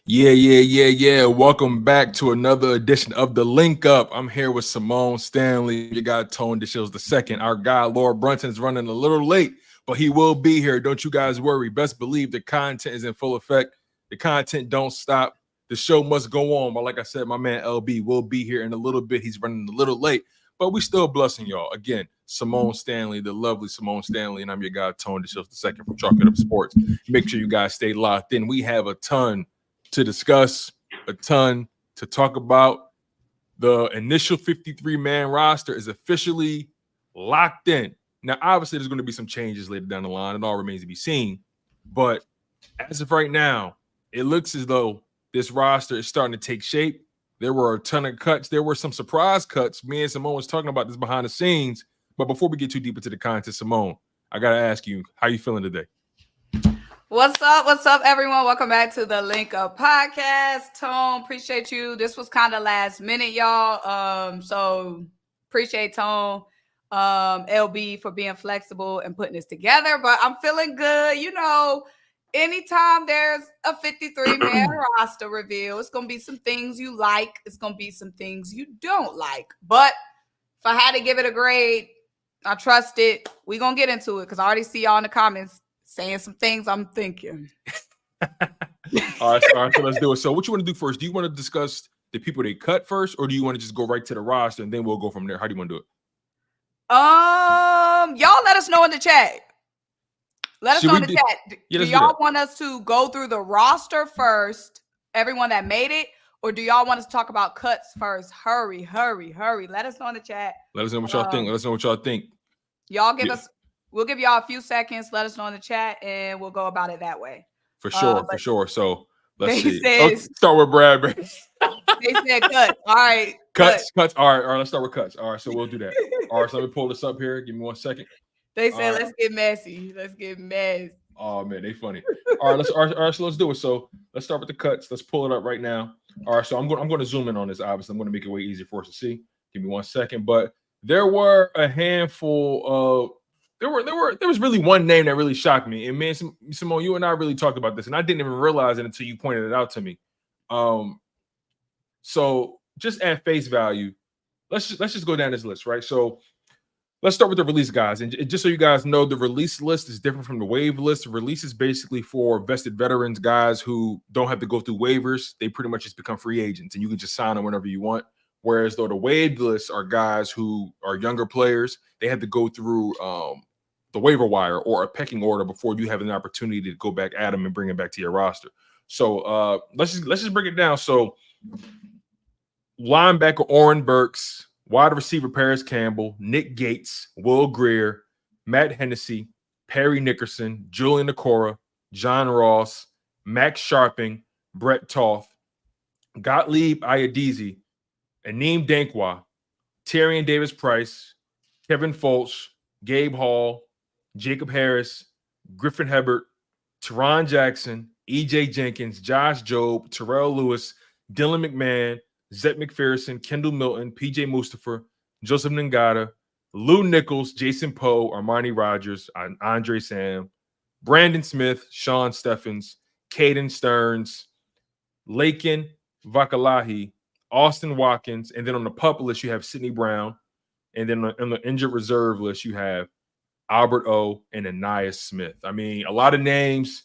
Yeah. Welcome back to another edition of the Link Up. I'm here with Symone Stanley. You got Tone DeShields the second. Our guy, Lord Brunson, is running a little late, but he will be here. Don't you guys worry. Best believe the content is in full effect. The content don't stop. The show must go on. But like I said, my man LB will be here in a little bit. He's running a little late, but we still blessing y'all. Again, Symone Stanley, the lovely Symone Stanley, and I'm your guy, Tone DeShields the second from Chalk It Up Sports. Make sure you guys stay locked in. We have a ton to discuss, a ton to talk about. The initial 53-man roster is officially locked in. Now, obviously, there's going to be some changes later down the line. It all remains to be seen. But as of right now, it looks as though this roster is starting to take shape. There were a ton of cuts. There were some surprise cuts. Me and Symone was talking about this behind the scenes. But before we get too deep into the content, Symone, I got to ask you, how you feeling today? What's up, everyone? Welcome back to the Link Up podcast. Tone, appreciate you. This was kind of last minute, y'all. So appreciate Tone, LB for being flexible and putting this together. But I'm feeling good. You know, anytime there's a 53-man roster reveal, it's gonna be some things you like. It's gonna be some things you don't like. But if I had to give it a grade, I trust it. We're gonna get into it because I already see y'all in the comments saying some things I'm thinking. All right, so let's do it. So what you want to do first? Do you want to discuss the people they cut first, or do you want to just go right to the roster and then we'll go from there? How do you want to do it? Y'all let us know in the chat. Let us know in the chat. Do y'all want us to go through the roster first, everyone that made it, or do y'all want us to talk about cuts first? Hurry. Let us know in the chat. Let us know what y'all think. Y'all give us. We'll give y'all a few seconds. Let us know in the chat, and we'll go about it that way. For sure. So let's see. Start with Bradbury. They said cuts. All right. Cuts. All right. Let's start with cuts. All right. So we'll do that. All right. So let me pull this up here. Give me 1 second. They said, let's get messy. Oh man, they funny. All right. So let's do it. So let's start with the cuts. Let's pull it up right now. All right. So I'm going to zoom in on this. Obviously, I'm going to make it way easier for us to see. Give me 1 second. But there were a handful of. There was really one name that really shocked me. And man, Symone, you and I really talked about this, and I didn't even realize it until you pointed it out to me. So just at face value, let's just go down this list, right? So let's start with the release guys. And just so you guys know, the release list is different from the waive list. The release is basically for vested veterans, guys who don't have to go through waivers. They pretty much just become free agents, and you can just sign them whenever you want. Whereas though the waived lists are guys who are younger players. They have to go through the waiver wire or a pecking order before you have an opportunity to go back at them and bring them back to your roster. So let's just break it down. So linebacker Oren Burks, wide receiver Paris Campbell, Nick Gates, Will Greer, Matt Hennessy, Perry Nickerson, Julian Okora, John Ross, Max Sharping, Brett Toth, Gottlieb Ayadizi, Aneem Dankwa, Tyrion Davis-Price, Kevin Fulch, Gabe Hall, Jacob Harris, Griffin Hebert, Teron Jackson, E.J. Jenkins, Josh Jobe, Terrell Lewis, Dylan McMahon, Zet McPherson, Kendall Milton, P.J. Mustafa, Joseph Ngata, Lou Nichols, Jason Poe, Armani Rogers, Andre Sam, Brandon Smith, Sean Steffens, Caden Stearns, Lakin Vakalahi, Austin Watkins, and then on the PUP list, you have Sidney Brown. And then on the injured reserve list, you have Albert O and Anais Smith. I mean, a lot of names.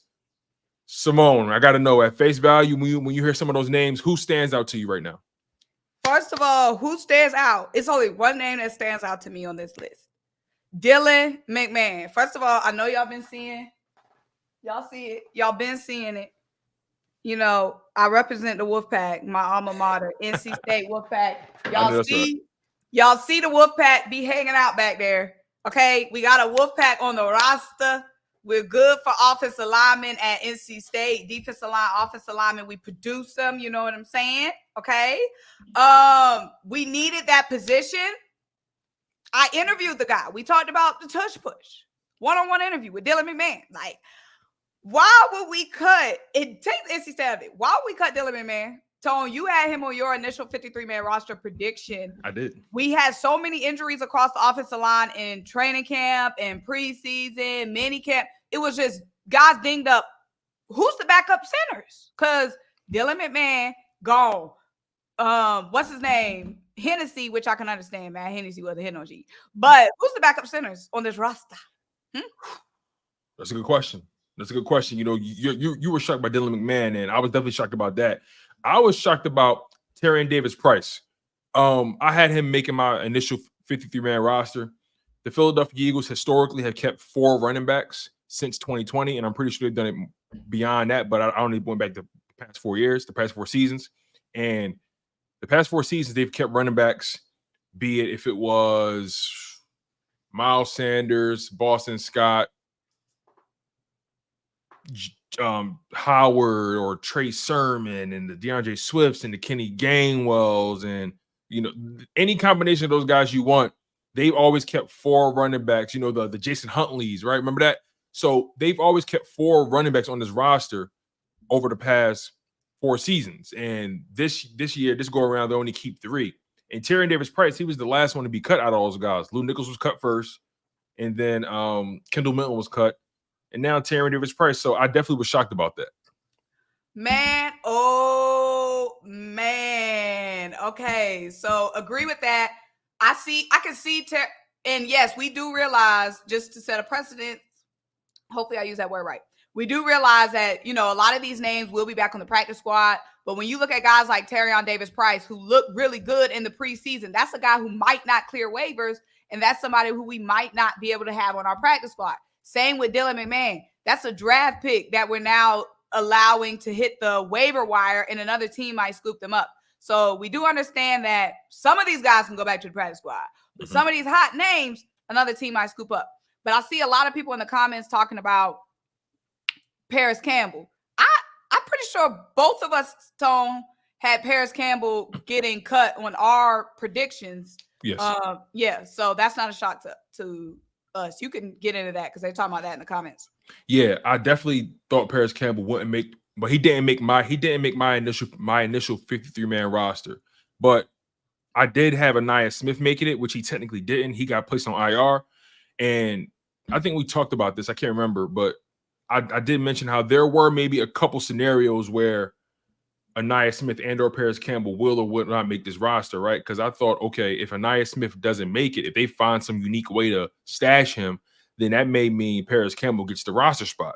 Symone, I got to know at face value, when you hear some of those names, who stands out to you right now? First of all, who stands out? It's only one name that stands out to me on this list. Dylan McMahon. First of all, I know y'all been seeing. Y'all see it. Y'all been seeing it. You know, I represent the Wolfpack, my alma mater, NC State Wolfpack. Y'all see the Wolfpack be hanging out back there. Okay, we got a Wolfpack on the roster. We're good for offensive linemen at NC State. Defensive line, offensive linemen, we produce them. You know what I'm saying? Okay. We needed that position. I interviewed the guy. We talked about the tush push. One-on-one interview with Dylan McMahon. Like, why would we cut it? Take the NC State of it. Why would we cut Dylan McMahon? Tone, you had him on your initial 53-man roster prediction. I did. We had so many injuries across the offensive line in training camp and preseason, mini camp. It was just guys dinged up. Who's the backup centers? Because Dylan McMahon, gone. What's his name? Hennessy, which I can understand, man. Hennessy wasn't hitting on G. But who's the backup centers on this roster? That's a good question. That's a good question. You know, you were shocked by Dylan McMahon, and I was definitely shocked about that. I was shocked about Tyrion Davis-Price. I had him making my initial 53-man roster. The Philadelphia Eagles historically have kept 4 running backs since 2020, and I'm pretty sure they've done it beyond that, but I only went back to the past 4 years, the past 4 seasons. And the past 4 seasons, they've kept running backs, be it if it was Miles Sanders, Boston Scott, Howard, or Trey Sermon, and the DeAndre Swifts and the Kenny Gainwells, and you know, any combination of those guys you want. They've always kept 4 running backs. You know, the Jason Huntleys, right? Remember that? So they've always kept 4 running backs on this roster over the past 4 seasons. And this year, this go around, they only keep 3. And Tyrion Davis-Price, he was the last one to be cut out of all those guys. Lou Nichols was cut first, and then Kendall Milton was cut, and now Tyrion Davis-Price. So I definitely was shocked about that. Man, oh man. Okay, so agree with that. I can see, and yes, we do realize, just to set a precedent, hopefully I use that word right. We do realize that, you know, a lot of these names will be back on the practice squad, but when you look at guys like Tyrion Davis-Price, who look really good in the preseason, that's a guy who might not clear waivers, and that's somebody who we might not be able to have on our practice squad. Same with Dylan McMahon. That's a draft pick that we're now allowing to hit the waiver wire, and another team might scoop them up. So we do understand that some of these guys can go back to the practice squad, but some of these hot names, another team might scoop up. But I see a lot of people in the comments talking about Paris Campbell. I'm pretty sure both of us, Tone, had Paris Campbell getting cut on our predictions. Yes. Yeah. So that's not a shock to us. You can get into that because they're talking about that in the comments. Yeah, I definitely thought Paris Campbell wouldn't make, but he didn't make my initial 53-man roster. But I did have Anaya Smith making it, which he technically didn't. He got placed on IR, and I think we talked about this. I can't remember, but I did mention how there were maybe a couple scenarios where Anaya Smith and or Paris Campbell will or would not make this roster, right? Because I thought, okay, if Anaya Smith doesn't make it, if they find some unique way to stash him, then that may mean Paris Campbell gets the roster spot.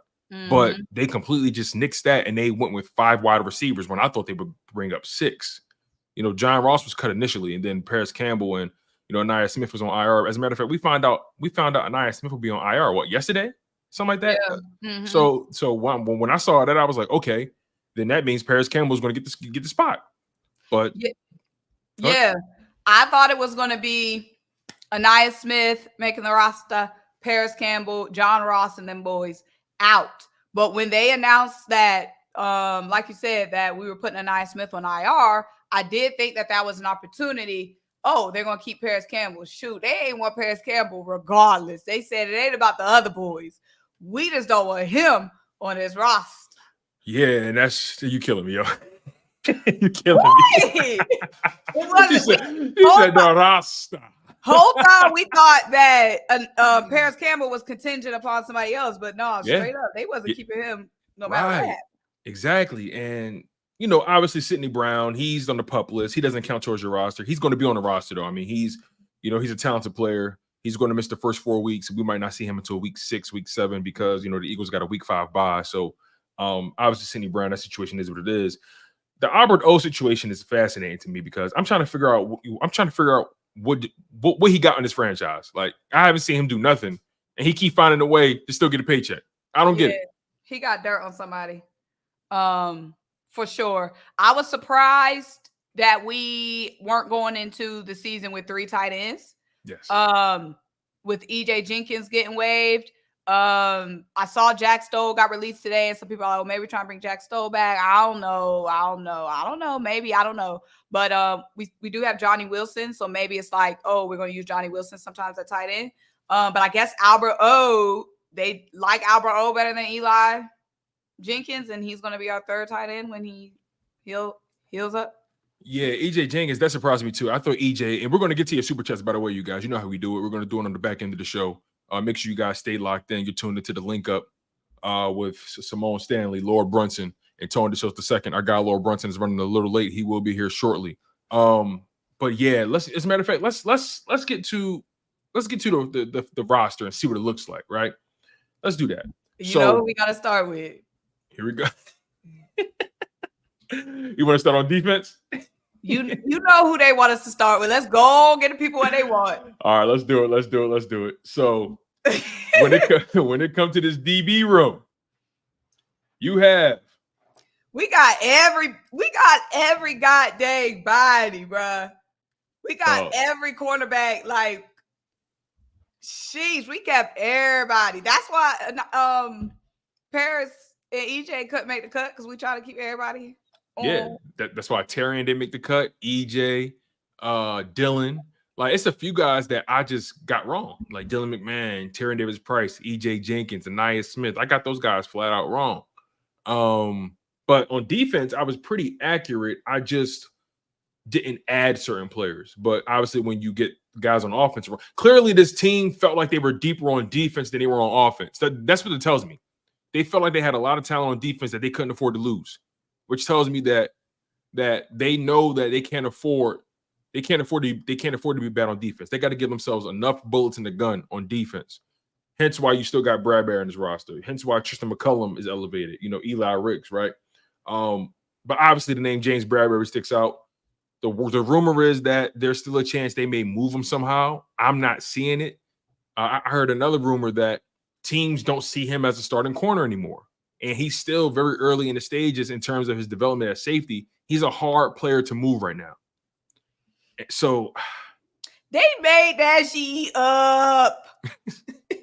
But they completely just nixed that, and they went with 5 wide receivers when I thought they would bring up 6. You know, John Ross was cut initially, and then Paris Campbell and, you know, Anaya Smith was on IR. As a matter of fact, we found out Anaya Smith will be on IR, yesterday? Something like that? Yeah. So when I saw that, I was like, okay, then that means Paris Campbell is going to get the spot. But yeah, I thought it was going to be Anaya Smith making the roster, Paris Campbell, John Ross, and them boys out. But when they announced that, like you said, that we were putting Anaya Smith on IR, I did think that was an opportunity. Oh, they're going to keep Paris Campbell. Shoot, they ain't want Paris Campbell regardless. They said it ain't about the other boys. We just don't want him on his roster. Yeah, and that's, you killing me, yo. You killing me. He said the roster. Whole time we thought that Paris Campbell was contingent upon somebody else, but no, straight up, they wasn't keeping him no matter what. Exactly. And, you know, obviously Sidney Brown, he's on the PUP list. He doesn't count towards your roster. He's going to be on the roster, though. I mean, he's a talented player. He's going to miss the first 4 weeks. We might not see him until week 6, week 7, because, you know, the Eagles got a week 5 bye. So, obviously Sidney Brown, that situation is what it is. The Albert O situation is fascinating to me because I'm trying to figure out what he got on this franchise. Like, I haven't seen him do nothing, and he keep finding a way to still get a paycheck. I don't get it. He got dirt on somebody, for sure. I was surprised that we weren't going into the season with 3 tight ends. Yes. With EJ Jenkins getting waived. I saw Jack Stoll got released today, and some people are like, well, maybe we're trying to bring Jack Stoll back. I don't know. Maybe, I don't know. But we do have Johnny Wilson, so maybe it's like, oh, we're going to use Johnny Wilson sometimes at tight end. But I guess Albert O, they like Albert O better than Eli Jenkins, and he's going to be our 3rd tight end when he heals up. Yeah, EJ Jenkins, that surprised me too. I thought EJ, and we're going to get to your super chats, by the way, you guys. You know how we do it. We're going to do it on the back end of the show. Make sure you guys stay locked in. You're tuned into the Link Up with Symone Stanley, Lord Brunson, and Tony DeShields II. Our guy Lord Brunson is running a little late. He will be here shortly. But yeah, as a matter of fact, let's get to the roster and see what it looks like, right? Let's do that. You know who we gotta start with. Here we go. You want to start on defense? You know who they want us to start with. Let's go get the people what they want. All right, let's do it. So when it comes to this DB room, we got every goddamn body, bruh. We got every cornerback. Like, sheesh, we kept everybody. That's why Paris and EJ couldn't make the cut because we try to keep everybody. Yeah, that's why Terrian didn't make the cut. EJ, Dylan. Like, it's a few guys that I just got wrong. Like Dylan McMahon, Terrian Davis-Price, EJ Jenkins, Anaya Smith. I got those guys flat out wrong. But on defense, I was pretty accurate. I just didn't add certain players. But obviously, when you get guys on offense, clearly this team felt like they were deeper on defense than they were on offense. That's what it tells me. They felt like they had a lot of talent on defense that they couldn't afford to lose, which tells me that they know that they can't afford to be bad on defense. They got to give themselves enough bullets in the gun on defense. Hence why you still got Bradbury in his roster. Hence why Tristan McCullum is elevated. Eli Ricks, right? But obviously the name James Bradbury sticks out. The rumor is that there's still a chance they may move him somehow. I'm not seeing it. I heard another rumor that teams don't see him as a starting corner anymore. And he's still very early in the stages in terms of his development as safety. He's a hard player to move right now. So they made that shit up.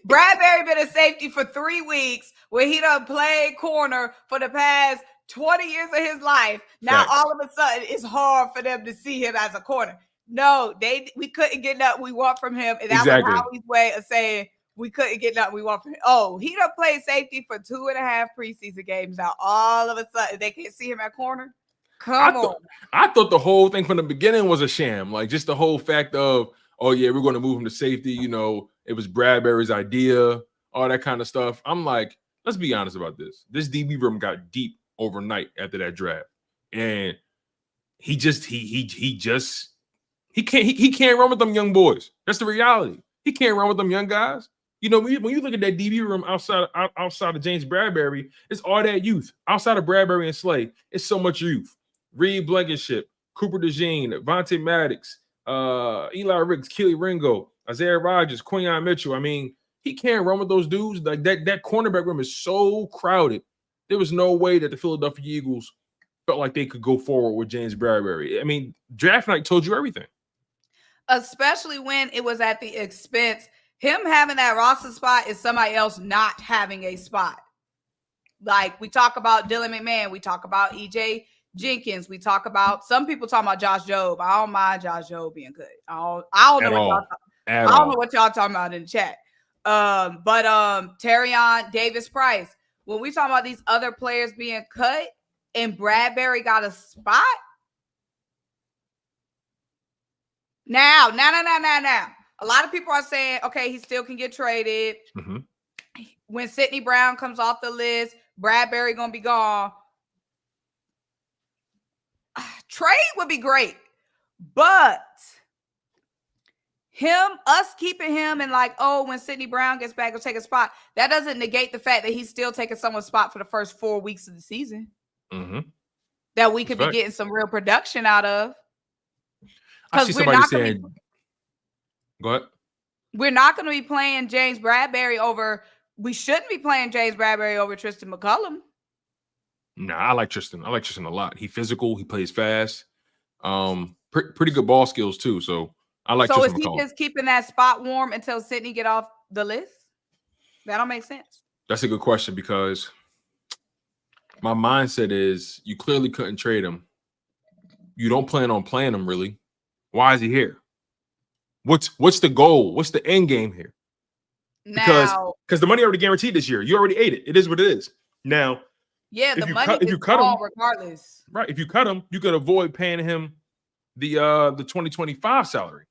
Bradbury been a safety for 3 weeks when he done played corner for the past 20 years of his life. Now all of a sudden it's hard for them to see him as a corner. No, we couldn't get nothing we want from him. And that was Howie's way of saying we couldn't get nothing we want from him. Oh, he done played safety for 2.5 preseason games. Now all of a sudden they can't see him at corner. Come on. I thought the whole thing from the beginning was a sham. Like, just the whole fact of, oh yeah, we're going to move him to safety. It was Bradbury's idea, all that kind of stuff. I'm like, let's be honest about this. This DB room got deep overnight after that draft, and he can't run with them young boys. That's the reality. He can't run with them young guys. When you look at that DB room outside of James Bradbury, it's all that youth. Outside of Bradbury and Slay, it's so much youth. Reed Blankenship, Cooper DeJean, Vontae Maddox, Eli Ricks, Keely Ringo, Isaiah Rodgers, Quinyon Mitchell. I mean, he can't run with those dudes. Like that cornerback room is so crowded. There was no way that the Philadelphia Eagles felt like they could go forward with James Bradbury. I mean, draft night told you everything. Especially when it was at the expense. Him having that roster spot is somebody else not having a spot. Like, we talk about Dylan McMahon. We talk about EJ Jenkins. We talk about, some people talking about Josh Jobe. I don't mind Josh Jobe being good. I don't know what y'all talking about in the chat. But Terrion Davis-Price. When we talk about these other players being cut and Bradbury got a spot. Now. A lot of people are saying, okay, he still can get traded. Mm-hmm. When Sidney Brown comes off the list, Bradbury going to be gone. Trade would be great. But us keeping him and like, oh, when Sidney Brown gets back, he'll take a spot. That doesn't negate the fact that he's still taking someone's spot for the first 4 weeks of the season. Mm-hmm. That we could be getting some real production out of. I see somebody saying... Go ahead. We're not going to be playing James Bradbury over. We shouldn't be playing James Bradbury over Tristan McCullum. Nah, I like Tristan. I like Tristan a lot. He's physical. He plays fast. Pretty good ball skills too. So I like Tristan McCullum. So is he just keeping that spot warm until Sidney get off the list? That don't make sense. That's a good question because my mindset is you clearly couldn't trade him. You don't plan on playing him really. Why is he here? What's the goal? What's the end game here? Because the money already guaranteed this year. You already ate it. It is what it is. Now, yeah, the money is gone regardless. Right. If you cut him, you could avoid paying him the 2025 salary.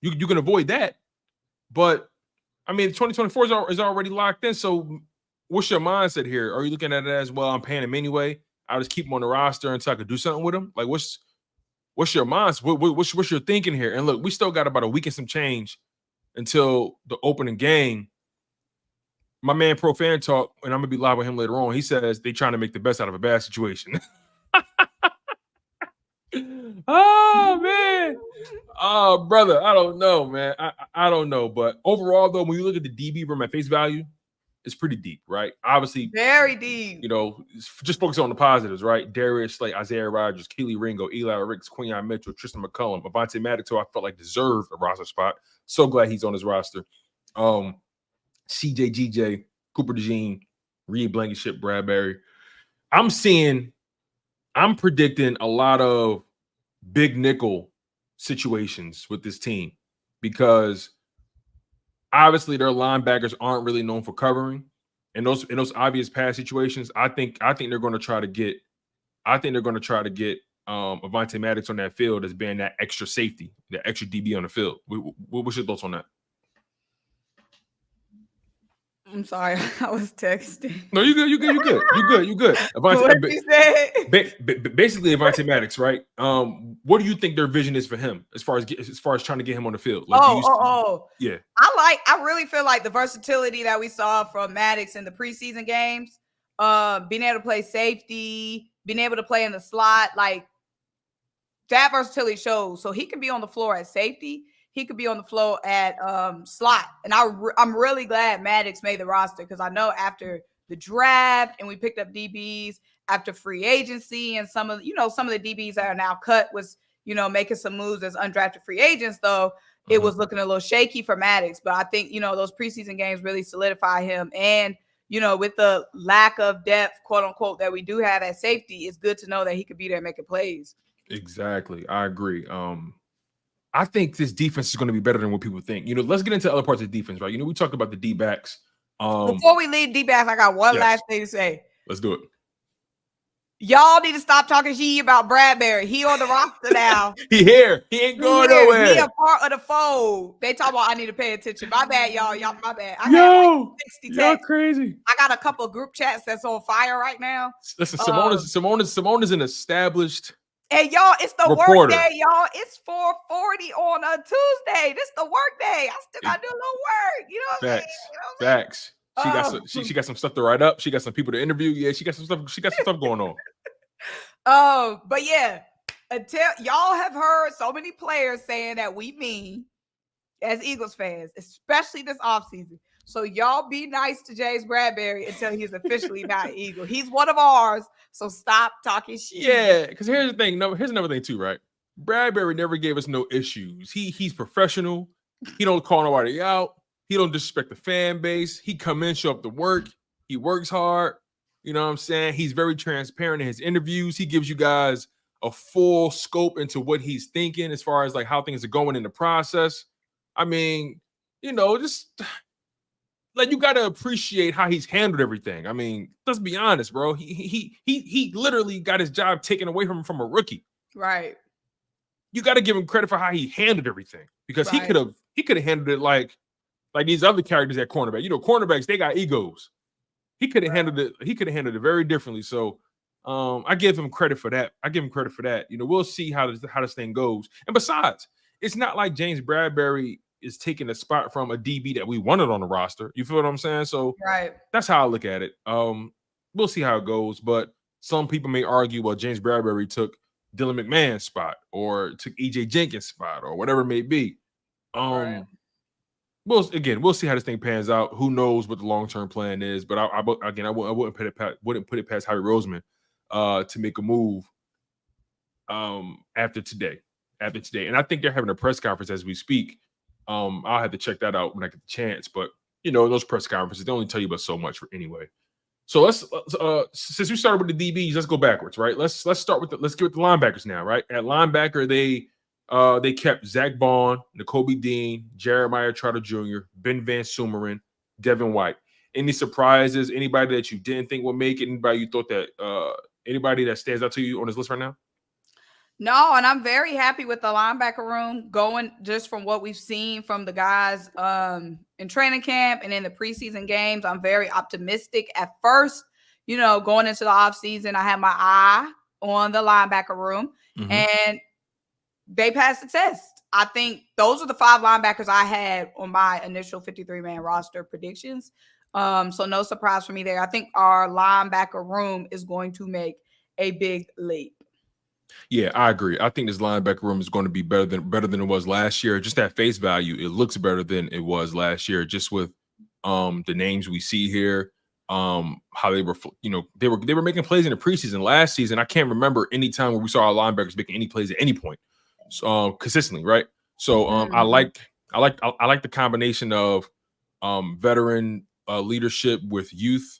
You can avoid that. But I mean, 2024 is already locked in. So what's your mindset here? Are you looking at it as, well, I'm paying him anyway? I'll just keep him on the roster until I could do something with him? Like, what's your mindset? What's your thinking here? And look, we still got about a week and some change until the opening game. My man Pro Fan Talk, and I'm gonna be live with him later on. He says they trying to make the best out of a bad situation. Oh man, oh brother, I don't know, man. I don't know, but overall though, when you look at the DB room at face value, it's pretty deep, right? Obviously, very deep. You know, just focus on the positives, right? Darius Slay, Isaiah Rodgers, Keely Ringo, Eli Ricks, Quinyon Mitchell, Tristan McCullum, Avonte Maddox, who I felt like deserved a roster spot. So glad he's on his roster. CJ GJ, Cooper DeJean, Reed Blankenship, Bradbury. I'm predicting a lot of big nickel situations with this team because obviously their linebackers aren't really known for covering. In those obvious pass situations, I think they're going to try to get Avonte Maddox on that field as being that extra safety, that extra DB on the field. What's your thoughts on that? I'm sorry, I was texting. No, you good. You good. What you said? Basically, Avonte Maddox, right? What do you think their vision is for him as far as trying to get him on the field? Like, yeah. I really feel like the versatility that we saw from Maddox in the preseason games, being able to play safety, being able to play in the slot, like that versatility shows. So he can be on the floor at safety. He could be on the floor at slot. And I'm really glad Maddox made the roster because I know after the draft and we picked up DBs after free agency and some of the DBs that are now cut was, making some moves as undrafted free agents, though it was looking a little shaky for Maddox. But I think, those preseason games really solidify him. And, with the lack of depth, quote unquote, that we do have at safety, it's good to know that he could be there making plays. Exactly. I agree. I think this defense is going to be better than what people think. Let's get into other parts of the defense, right? We talked about the D-backs. Before we leave D-backs, I got one last thing to say. Let's do it. Y'all need to stop talking shit about Bradbury. He on the roster now. He here. He ain't going nowhere. He a part of the fold. They talk about I need to pay attention. My bad, y'all. My bad. I got 60 texts. Crazy. I got a couple of group chats that's on fire right now. Listen, Symone is an established. Hey, y'all, it's the reporter. Work day, y'all. It's 4:40 on a Tuesday. This the work day. I still got to do a little work. Facts. She got some stuff to write up. She got some people to interview. Yeah, she got some stuff going on. But yeah, until y'all have heard so many players saying that we mean as Eagles fans, especially this offseason. So y'all be nice to James Bradbury until he's officially not an Eagle. He's one of ours, so stop talking shit. Yeah, because here's the thing. No, here's another thing too, right? Bradbury never gave us no issues. He's professional. He don't call nobody out. He don't disrespect the fan base. He come in, show up to work. He works hard. You know what I'm saying? He's very transparent in his interviews. He gives you guys a full scope into what he's thinking as far as like how things are going in the process. I mean, just like you got to appreciate how he's handled everything. I mean, let's be honest, bro. He literally got his job taken away from a rookie. Right. You got to give him credit for how he handled everything because he could have handled it like these other characters at cornerback. Cornerbacks, they got egos. He could have handled it. He could have handled it very differently. So I give him credit for that. We'll see how this thing goes. And besides, it's not like James Bradbury is taking a spot from a DB that we wanted on the roster. You feel what I'm saying? So that's how I look at it. We'll see how it goes. But some people may argue, well, James Bradbury took Dylan McMahon's spot or took EJ Jenkins' spot or whatever it may be. We'll see how this thing pans out. Who knows what the long-term plan is? But I wouldn't put it past Harry Roseman to make a move after today. And I think they're having a press conference as we speak. I'll have to check that out when I get the chance. But those press conferences, they only tell you about so much anyway. So let's since we started with the DBs, let's go backwards, right? Let's start with let's get with the linebackers now, right? At linebacker, they kept Zach Bond, Nakobe Dean, Jeremiah Trotter Jr., Ben Van Sumeren, Devin White. Any surprises? Anybody that you didn't think would make it? Anybody you thought that anybody that stands out to you on this list right now? No, and I'm very happy with the linebacker room going just from what we've seen from the guys in training camp and in the preseason games. I'm very optimistic. At first, going into the offseason, I had my eye on the linebacker room, and they passed the test. I think those are the 5 linebackers I had on my initial 53-man roster predictions. So no surprise for me there. I think our linebacker room is going to make a big leap. Yeah, I agree. I think this linebacker room is going to be better than it was last year. Just at face value, it looks better than it was last year. Just with the names we see here, how they were, they were making plays in the preseason last season. I can't remember any time where we saw our linebackers making any plays at any point, consistently, right? So I like the combination of veteran leadership with youth.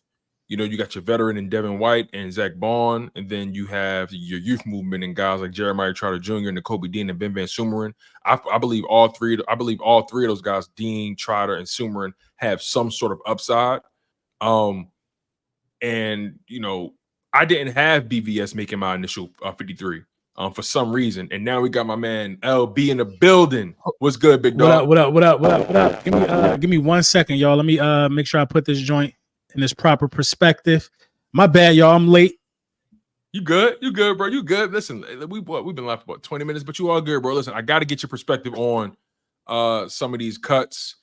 You got your veteran in Devin White and Zach Bond, and then you have your youth movement and guys like Jeremiah Trotter Jr. and Nakobe Dean and Ben Van Sumeren. I believe all three of those guys, Dean, Trotter, and Sumeren, have some sort of upside. And I didn't have BVS making my initial 53 for some reason, and now we got my man LB in the building. What's good, big dog? What up? Give me 1 second, y'all. Let me make sure I put this joint in its proper perspective. My bad, y'all. I'm late. You good, bro? You good? Listen, we've been live for about 20 minutes, but you all good, bro. Listen, I got to get your perspective on some of these cuts,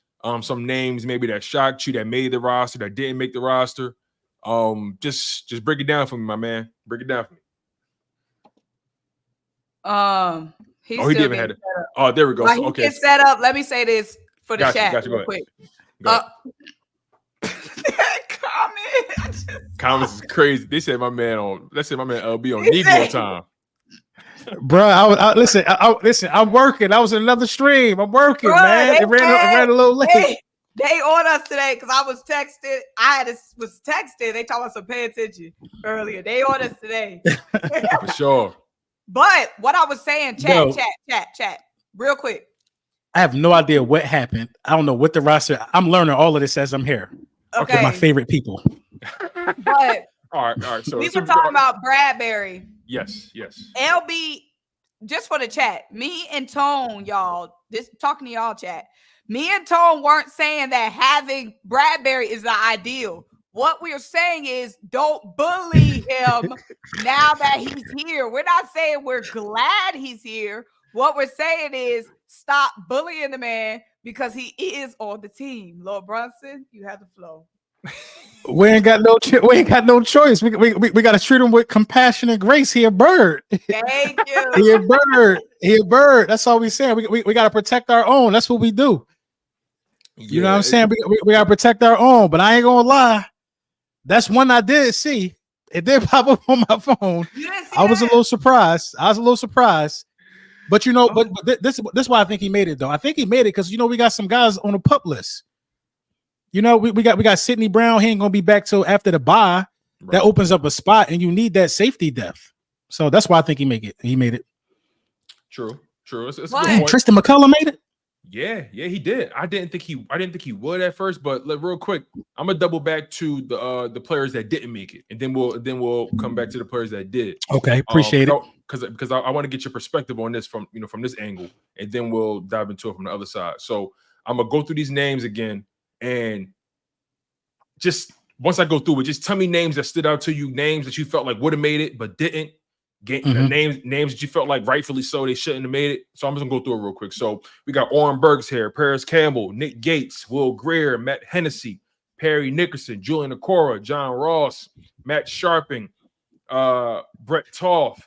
some names maybe that shocked you, that made the roster, that didn't make the roster. Just break it down for me, my man. Break it down for me. He didn't have it. Oh, there we go. So, okay. Get set up. Let me say this for the chat real quick. Comments is crazy. They said my man LB on Negro time. Bro, listen. I'm working. I was in another stream. I'm working, man. It ran a little late. They on us today because I was texted. Was texted. They told us to pay attention earlier. They on us today. For sure. But what I was saying, chat, real quick. I have no idea what happened. I don't know what the roster. I'm learning all of this as I'm here. Okay, my favorite people. But all right. So we were talking about Bradbury. Yes. LB, just for the chat. Me and Tone, y'all. This talking to y'all, chat. Me and Tone weren't saying that having Bradbury is the ideal. What we're saying is don't bully him now that he's here. We're not saying we're glad he's here. What we're saying is stop bullying the man because he is on the team. Lord Brunson, you have the flow. We ain't got no choice. We got to treat him with compassion and grace. He a bird. Thank you. He a bird. That's all we saying. We got to protect our own. That's what we do. You know what I'm saying? We got to protect our own. But I ain't gonna lie. That's one I did see. It did pop up on my phone. I was a little surprised. But but this is why I think he made it though. I think he made it because we got some guys on the pup list. We got Sidney Brown. He ain't gonna be back till after the bye. Right. That opens up a spot, and you need that safety depth. So that's why I think he made it. True. It's Tristan McCullum made it. Yeah, he did. I didn't think he would at first, but real quick, I'm gonna double back to the players that didn't make it, and then we'll come back to the players that did. Okay, appreciate it. Because I want to get your perspective on this from this angle, and then we'll dive into it from the other side. So I'm gonna go through these names again, and just once I go through it, just tell me names that stood out to you, names that you felt like would have made it but didn't. Names that you felt like rightfully so they shouldn't have made it. So I'm just gonna go through it real quick. So we got Oren Burks here, Paris Campbell, Nick Gates, Will Greer, Matt Hennessy, Perry Nickerson, Julian Okora, John Ross, Matt Sharping, Brett Toth.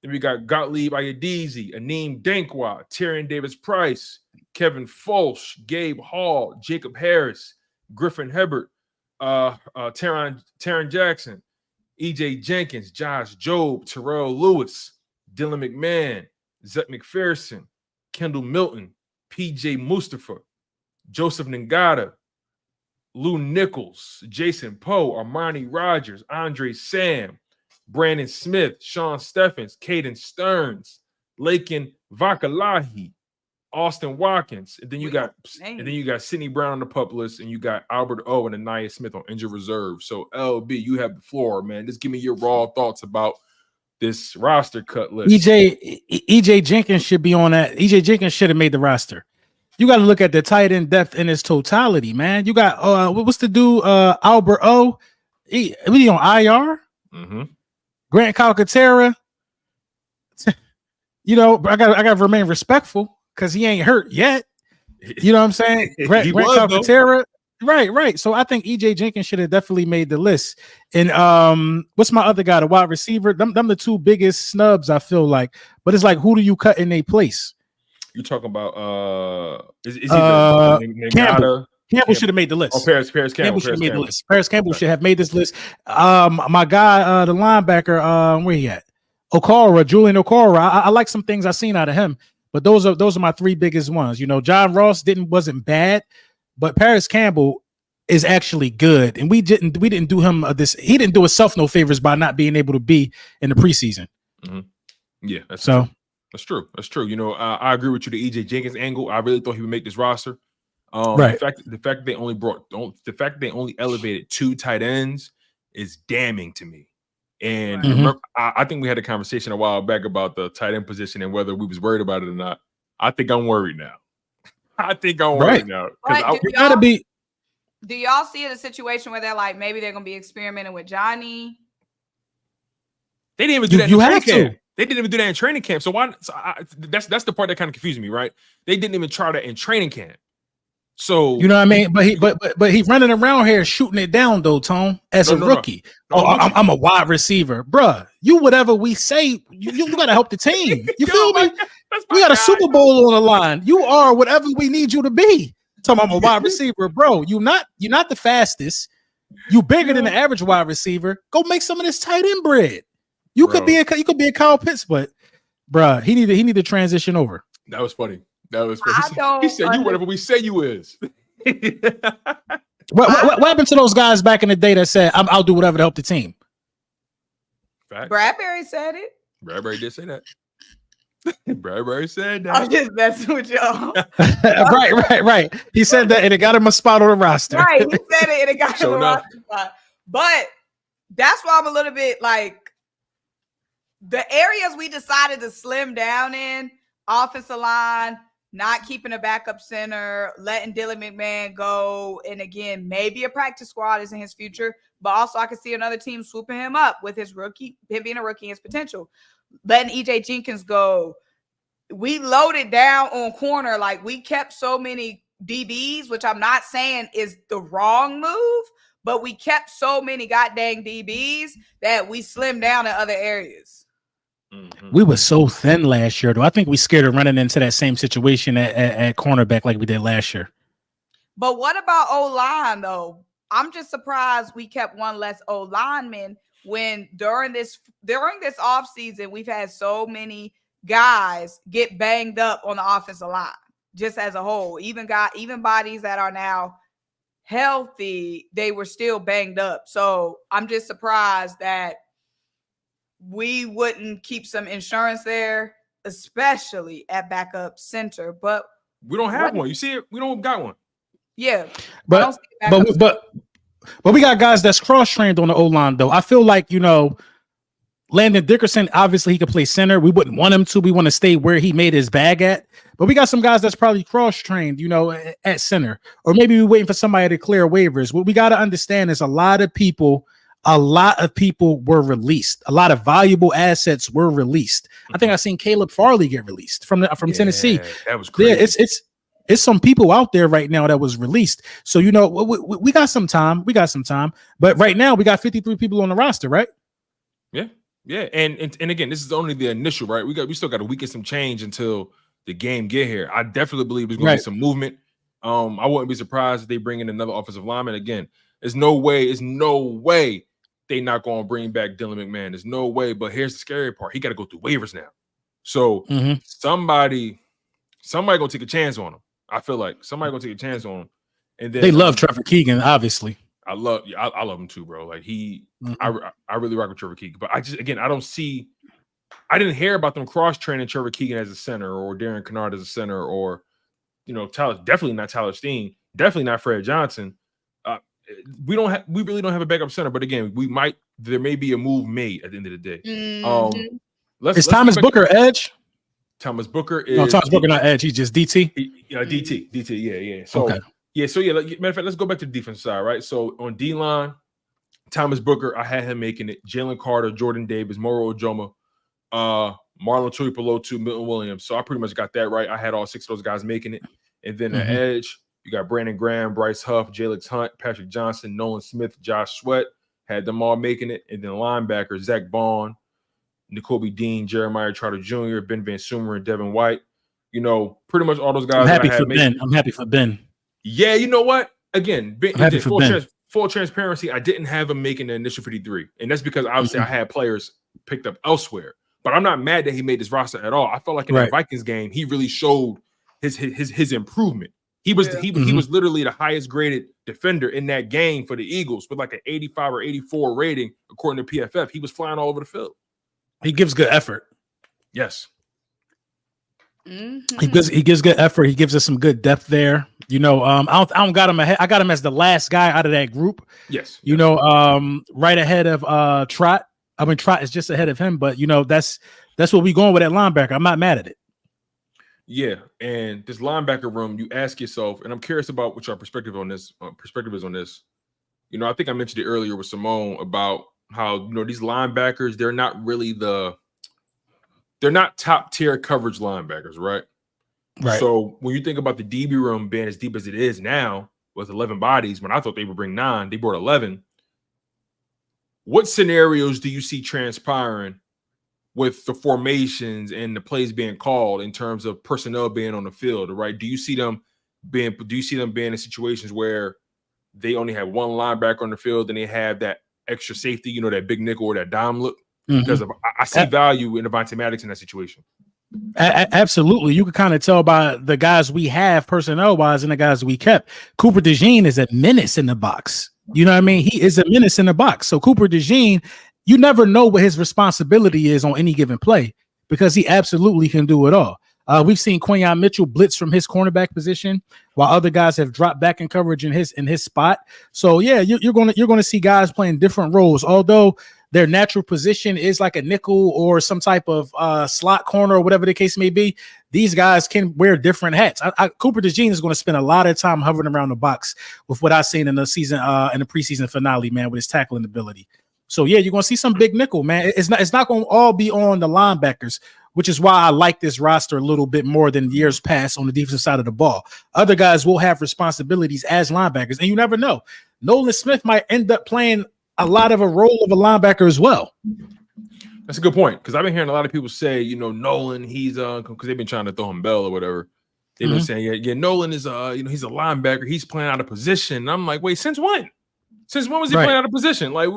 Then we got Gottlieb Ayadizi, Aneem Dankwa, Tyrion Davis Price, Kevin Folsch, Gabe Hall, Jacob Harris, Griffin Hebert, Taron Jackson, EJ Jenkins, Josh Jobe, Terrell Lewis, Dylan McMahon, Zach McPherson, Kendall Milton, PJ Mustafa, Joseph Ngata, Lou Nichols, Jason Poe, Armani Rogers, Andre Sam, Brandon Smith, Sean Steffens, Caden Stearns, Lakin Vakalahi, Austin Watkins, and then you got Sidney Brown on the pup list, and you got Albert O and Anaya Smith on injured reserve. So LB, you have the floor, man. Just give me your raw thoughts about this roster cut list. EJ Jenkins should be on that. EJ Jenkins should have made the roster. You got to look at the tight end depth in its totality, man. You got what's the dude Albert O? he on IR. Mm-hmm. Grant Calcaterra. You know, I got to remain respectful because he ain't hurt yet. You know what I'm saying? Grant Calcaterra. Right. So I think EJ Jenkins should have definitely made the list. And what's my other guy, the wide receiver? Them the two biggest snubs, I feel like. But it's like, who do you cut in their place? You talking about is he Campbell? Campbell should have made the list. Oh, Paris Campbell should have made the list. Paris Campbell should have made this list. My guy, the linebacker, where he at? Julian Okora. I like some things I've seen out of him, but those are my three biggest ones. You know, John Ross wasn't bad, but Paris Campbell is actually good, and we didn't do him this. He didn't do himself no favors by not being able to be in the preseason. Mm-hmm. Yeah, that's true. That's true. You know, I agree with you. The EJ Jenkins angle, I really thought he would make this roster. Right. The fact they only elevated 2 tight ends is damning to me. And remember, I think we had a conversation a while back about the tight end position and whether we was worried about it or not. I think I'm worried now. Now. Do y'all see it a situation where they're like, maybe they're going to be experimenting with Johnny? They didn't even do that in training camp. They didn't even do that in training camp. So why? That's the part that kind of confused me, right? They didn't even try that in training camp. So you know what I mean, but he running around here shooting it down though, Tone, as a rookie. I'm a wide receiver, bruh. You whatever we say, you got to help the team. You feel me? We got a Super Bowl on the line. You are whatever we need you to be. So I'm a wide receiver, bro. You're not the fastest. You bigger than the average wide receiver. Go make some of this tight end bread. You could be a Kyle Pitts, but bruh, he need to transition over. That was funny. He said, "You whatever we say you is." What happened to those guys back in the day that said, "I'll do whatever to help the team"? Fact. Bradbury said it. Bradbury did say that. Bradbury said that. I'm just messing with y'all. Right. He said that, and it got him a spot on the roster. Right. He said it, and it got him a roster spot. But that's why I'm a little bit like the areas we decided to slim down in offensive line. Not keeping a backup center, letting Dylan McMahon go. And again, maybe a practice squad is in his future, but also I could see another team swooping him up with him being a rookie and his potential. Letting EJ Jenkins go. We loaded down on corner. Like we kept so many DBs, which I'm not saying is the wrong move, but we kept so many goddamn DBs that we slimmed down in other areas. We were so thin last year, though. I think we scared of running into that same situation at cornerback like we did last year. But what about O-line, though? I'm just surprised we kept one less O-lineman when during this offseason, we've had so many guys get banged up on the offensive line, just as a whole. Even bodies that are now healthy, they were still banged up. So I'm just surprised that we wouldn't keep some insurance there, especially at backup center. But we don't have one. You see it? We don't got one. Yeah, but we got guys that's cross-trained on the O-line, though. I feel like, you know, Landon Dickerson, obviously he could play center. We wouldn't want him to. We want to stay where he made his bag at. But we got some guys that's probably cross-trained, you know, at center. Or maybe we're waiting for somebody to clear waivers. What we got to understand is a lot of people were released. A lot of valuable assets were released. I think I seen Caleb Farley get released from Tennessee. That was crazy. Yeah, it's some people out there right now that was released. So, you know, we got some time. But right now we got 53 people on the roster, right? Yeah. And again, this is only the initial, right? We still got a week and some change until the game get here. I definitely believe there's going to be some movement. I wouldn't be surprised if they bring in another offensive lineman. Again, there's no way they not going to bring back Dylan McMahon. There's no way. But here's the scary part. He got to go through waivers now. So somebody going to take a chance on him. I feel like somebody going to take a chance on him. And then they love Trevor Keegan, obviously. I love him too, bro. Like I really rock with Trevor Keegan. But I didn't hear about them cross-training Trevor Keegan as a center or Darren Kennard as a center or, you know, definitely not Tyler Steen, definitely not Fred Johnson. We really don't have a backup center, but again, there may be a move made at the end of the day. Is Thomas Booker edge? Thomas Booker is Thomas Booker not edge. He's just DT. DT. Yeah. So matter of fact, let's go back to the defense side, right? So on D line, Thomas Booker, I had him making it. Jalen Carter, Jordan Davis, Moro Ojoma, Marlon Tuipulotu, Milton Williams. So I pretty much got that right. I had all 6 of those guys making it. And then the edge, you got Brandon Graham, Bryce Huff, Jalix Hunt, Patrick Johnson, Nolan Smith, Josh Sweat. Had them all making it. And then linebackers, Zach Bond, N'Kobe Dean, Jeremiah Trotter Jr., Ben Van Sumer, and Devin White. You know, pretty much all those guys. I'm happy for Ben. Yeah, you know what? Again, full transparency, I didn't have him making the initial 53. And that's because obviously I had players picked up elsewhere. But I'm not mad that he made this roster at all. I felt like in the Vikings game, he really showed his improvement. He was literally the highest graded defender in that game for the Eagles with like an 85 or 84 rating according to PFF. He was flying all over the field. He gives good effort. Yes. He gives good effort. He gives us some good depth there. You know, I don't got him ahead. I got him as the last guy out of that group. Yes. You know, right ahead of Trot. I mean, Trot is just ahead of him, but you know, that's what we going with at linebacker. I'm not mad at it. Yeah, and this linebacker room, you ask yourself, and I'm curious about what your perspective on this. Is on this. You know, I think I mentioned it earlier with Symone about how these linebackers, they're not top tier coverage linebackers, right? Right. So when you think about the DB room being as deep as it is now with 11 bodies, when I thought they would bring 9, they brought 11. What scenarios do you see transpiring with the formations and the plays being called in terms of personnel being on the field, right? Do you see them being in situations where they only have one linebacker on the field and they have that extra safety, that big nickel or that dime look? Because I see value in Avonte Maddox in that situation. Absolutely. You can kind of tell by the guys we have personnel-wise and the guys we kept. Cooper DeJean is a menace in the box. You know what I mean? He is a menace in the box. So Cooper DeJean, you never know what his responsibility is on any given play because he absolutely can do it all. We've seen Quinyon Mitchell blitz from his cornerback position while other guys have dropped back in coverage in his spot. So yeah, you're going to see guys playing different roles, although their natural position is like a nickel or some type of slot corner or whatever the case may be. These guys can wear different hats. Cooper DeJean is going to spend a lot of time hovering around the box with what I've seen in the season, in the preseason finale, man, with his tackling ability. So yeah, you're going to see some big nickel, man. It's not going to all be on the linebackers, which is why I like this roster a little bit more than years past on the defensive side of the ball. Other guys will have responsibilities as linebackers, and you never know. Nolan Smith might end up playing a lot of a role of a linebacker as well. That's a good point, because I've been hearing a lot of people say, Nolan, he's because they've been trying to throw him Bell or whatever. They've been saying, yeah, Nolan is he's a linebacker, he's playing out of position. And I'm like, wait, since when? Since when was he playing out of position? Like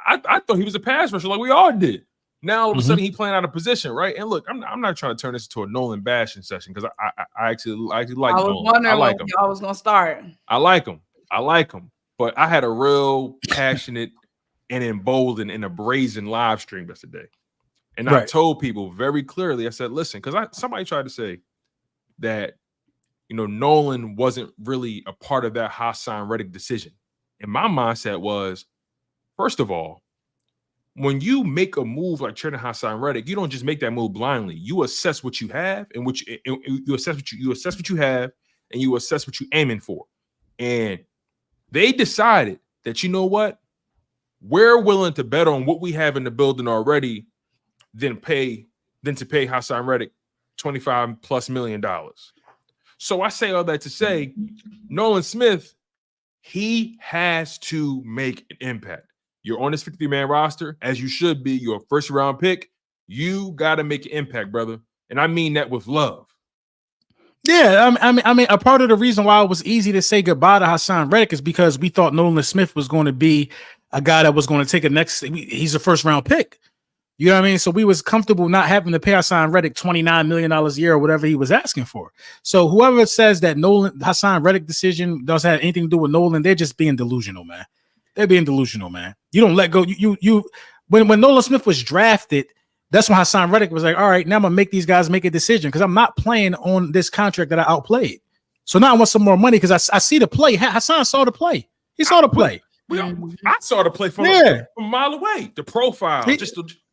I thought he was a pass rusher, like we all did. Now all of a sudden he's playing out of position, right? And look, I'm not trying to turn this into a Nolan bashing session because I actually like Nolan. I was wondering when y'all was gonna start. I like him, but I had a real passionate and emboldened and a brazen live stream yesterday. And I told people very clearly, I said, listen, because somebody tried to say that, Nolan wasn't really a part of that Hassan Reddick decision. And my mindset was, first of all, when you make a move like trading Hassan Reddick, you don't just make that move blindly. You assess what you have and you assess what you have and you assess what you're aiming for. And they decided that, you know what? We're willing to bet on what we have in the building already than to pay Hassan Reddick $25+ million. So I say all that to say, Nolan Smith, he has to make an impact. You're on this 53-man roster, as you should be. You're a first-round pick. You got to make an impact, brother. And I mean that with love. Yeah, I mean, a part of the reason why it was easy to say goodbye to Hassan Reddick is because we thought Nolan Smith was going to be a guy that was going to take he's a first-round pick. You know what I mean? So we was comfortable not having to pay Hassan Reddick $29 million a year or whatever he was asking for. So whoever says that Hassan Reddick decision doesn't have anything to do with Nolan, they're just being delusional, man. They're being delusional, man. You don't let go. When Nolan Smith was drafted, that's when Hassan Reddick was like, all right, now I'm going to make these guys make a decision because I'm not playing on this contract that I outplayed. So now I want some more money because I see the play. Hassan saw the play. He saw the play. I saw the play from a mile away. The profile,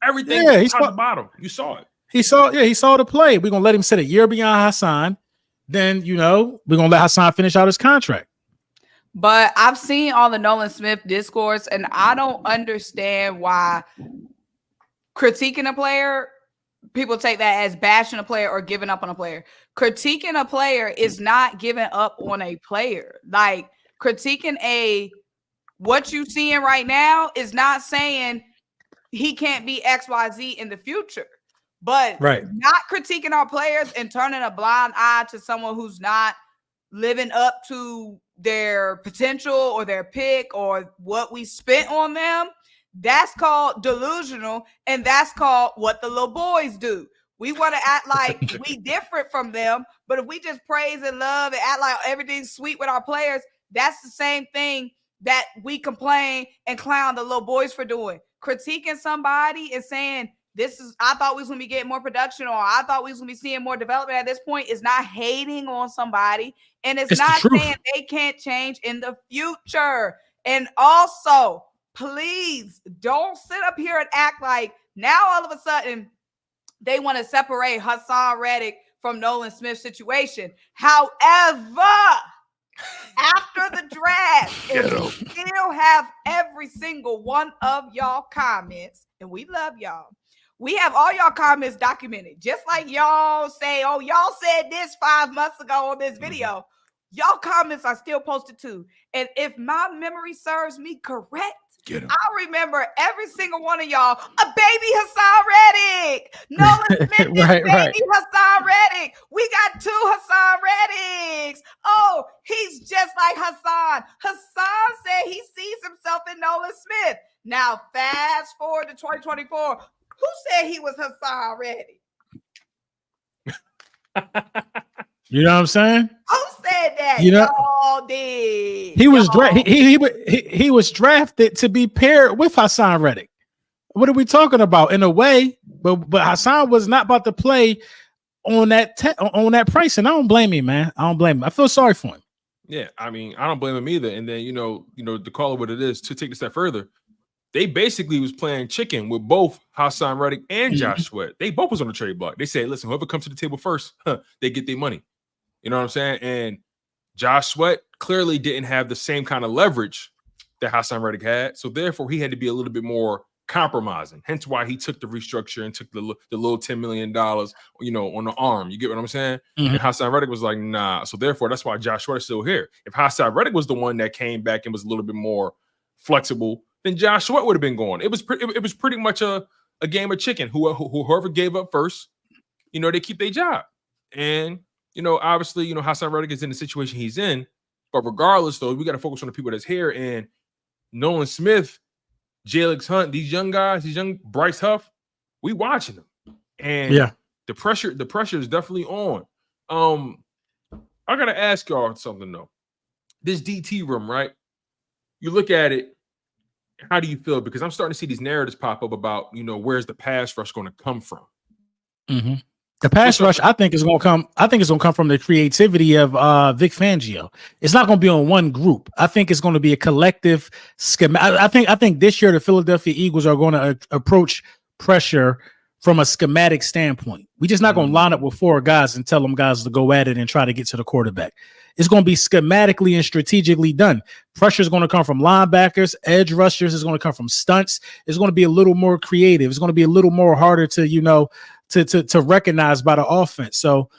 everything top to bottom. You saw it. He saw the play. We're going to let him sit a year beyond Hassan. Then, we're going to let Hassan finish out his contract. But I've seen all the Nolan Smith discourse, and I don't understand why critiquing a player, people take that as bashing a player or giving up on a player. Critiquing a player is not giving up on a player. Like critiquing what you seeing right now is not saying he can't be XYZ in the future. But not critiquing our players and turning a blind eye to someone who's not living up to their potential or their pick or what we spent on them, that's called delusional, and that's called what the little boys do. We want to act like we different from them, but if we just praise and love and act like everything's sweet with our players, that's the same thing that we complain and clown the little boys for doing. Critiquing somebody and saying, I thought we was going to be getting more production, or I thought we was going to be seeing more development at this point, is not hating on somebody. And it's not saying they can't change in the future. And also, please don't sit up here and act like now all of a sudden they want to separate Hassan Reddick from Nolan Smith's situation. However, after the draft, if we still have every single one of y'all comments, and we love y'all, we have all y'all comments documented. Just like y'all say, oh, y'all said this 5 months ago on this video. Y'all comments are still posted too. And if my memory serves me correct, I remember every single one of y'all, a baby Hassan Reddick. Nolan Smith baby Hassan Reddick. We got 2 Hassan Reddicks. Oh, he's just like Hassan. Hassan said he sees himself in Nolan Smith. Now, fast forward to 2024. Who said he was Hassan Reddick? You know what I'm saying? Who said that? Y'all did. He was drafted to be paired with Hassan Reddick. What are we talking about? In a way, but Hassan was not about to play on that price, and I don't blame him, man. I don't blame him. I feel sorry for him. Yeah, I mean, I don't blame him either. And then you know, to call it what it is, to take it a step further, they basically was playing chicken with both Hassan Reddick and Josh Sweat. They both was on the trade block. They said, listen, whoever comes to the table first, they get their money. You know what I'm saying? And Josh Sweat clearly didn't have the same kind of leverage that Hassan Reddick had. So therefore, he had to be a little bit more compromising. Hence why he took the restructure and took the little $10 million, on the arm. You get what I'm saying? And Hassan Reddick was like, nah. So therefore, that's why Josh Sweat is still here. If Hassan Reddick was the one that came back and was a little bit more flexible, then Josh Sweat would have been going. It was pretty much a game of chicken. Whoever gave up first, they keep their job. And obviously, Hassan Reddick is in the situation he's in. But regardless, though, we got to focus on the people that's here. And Nolan Smith, Jalix Hunt, these young guys, these young Bryce Huff, we watching them. And the pressure is definitely on. I gotta ask y'all something though. This DT room, right? You look at it, how do you feel? Because I'm starting to see these narratives pop up about, where's the pass rush going to come from? The pass rush, I think, is going to come. I think it's going to come from the creativity of Vic Fangio. It's not going to be on one group. I think it's going to be a collective schema. I think this year the Philadelphia Eagles are going to approach pressure from a schematic standpoint. We're just not going to line up with 4 guys and tell them guys to go at it and try to get to the quarterback. It's going to be schematically and strategically done. Pressure is going to come from linebackers, edge rushers. It's going to come from stunts. It's going to be a little more creative. It's going to be a little more harder to, to recognize by the offense. So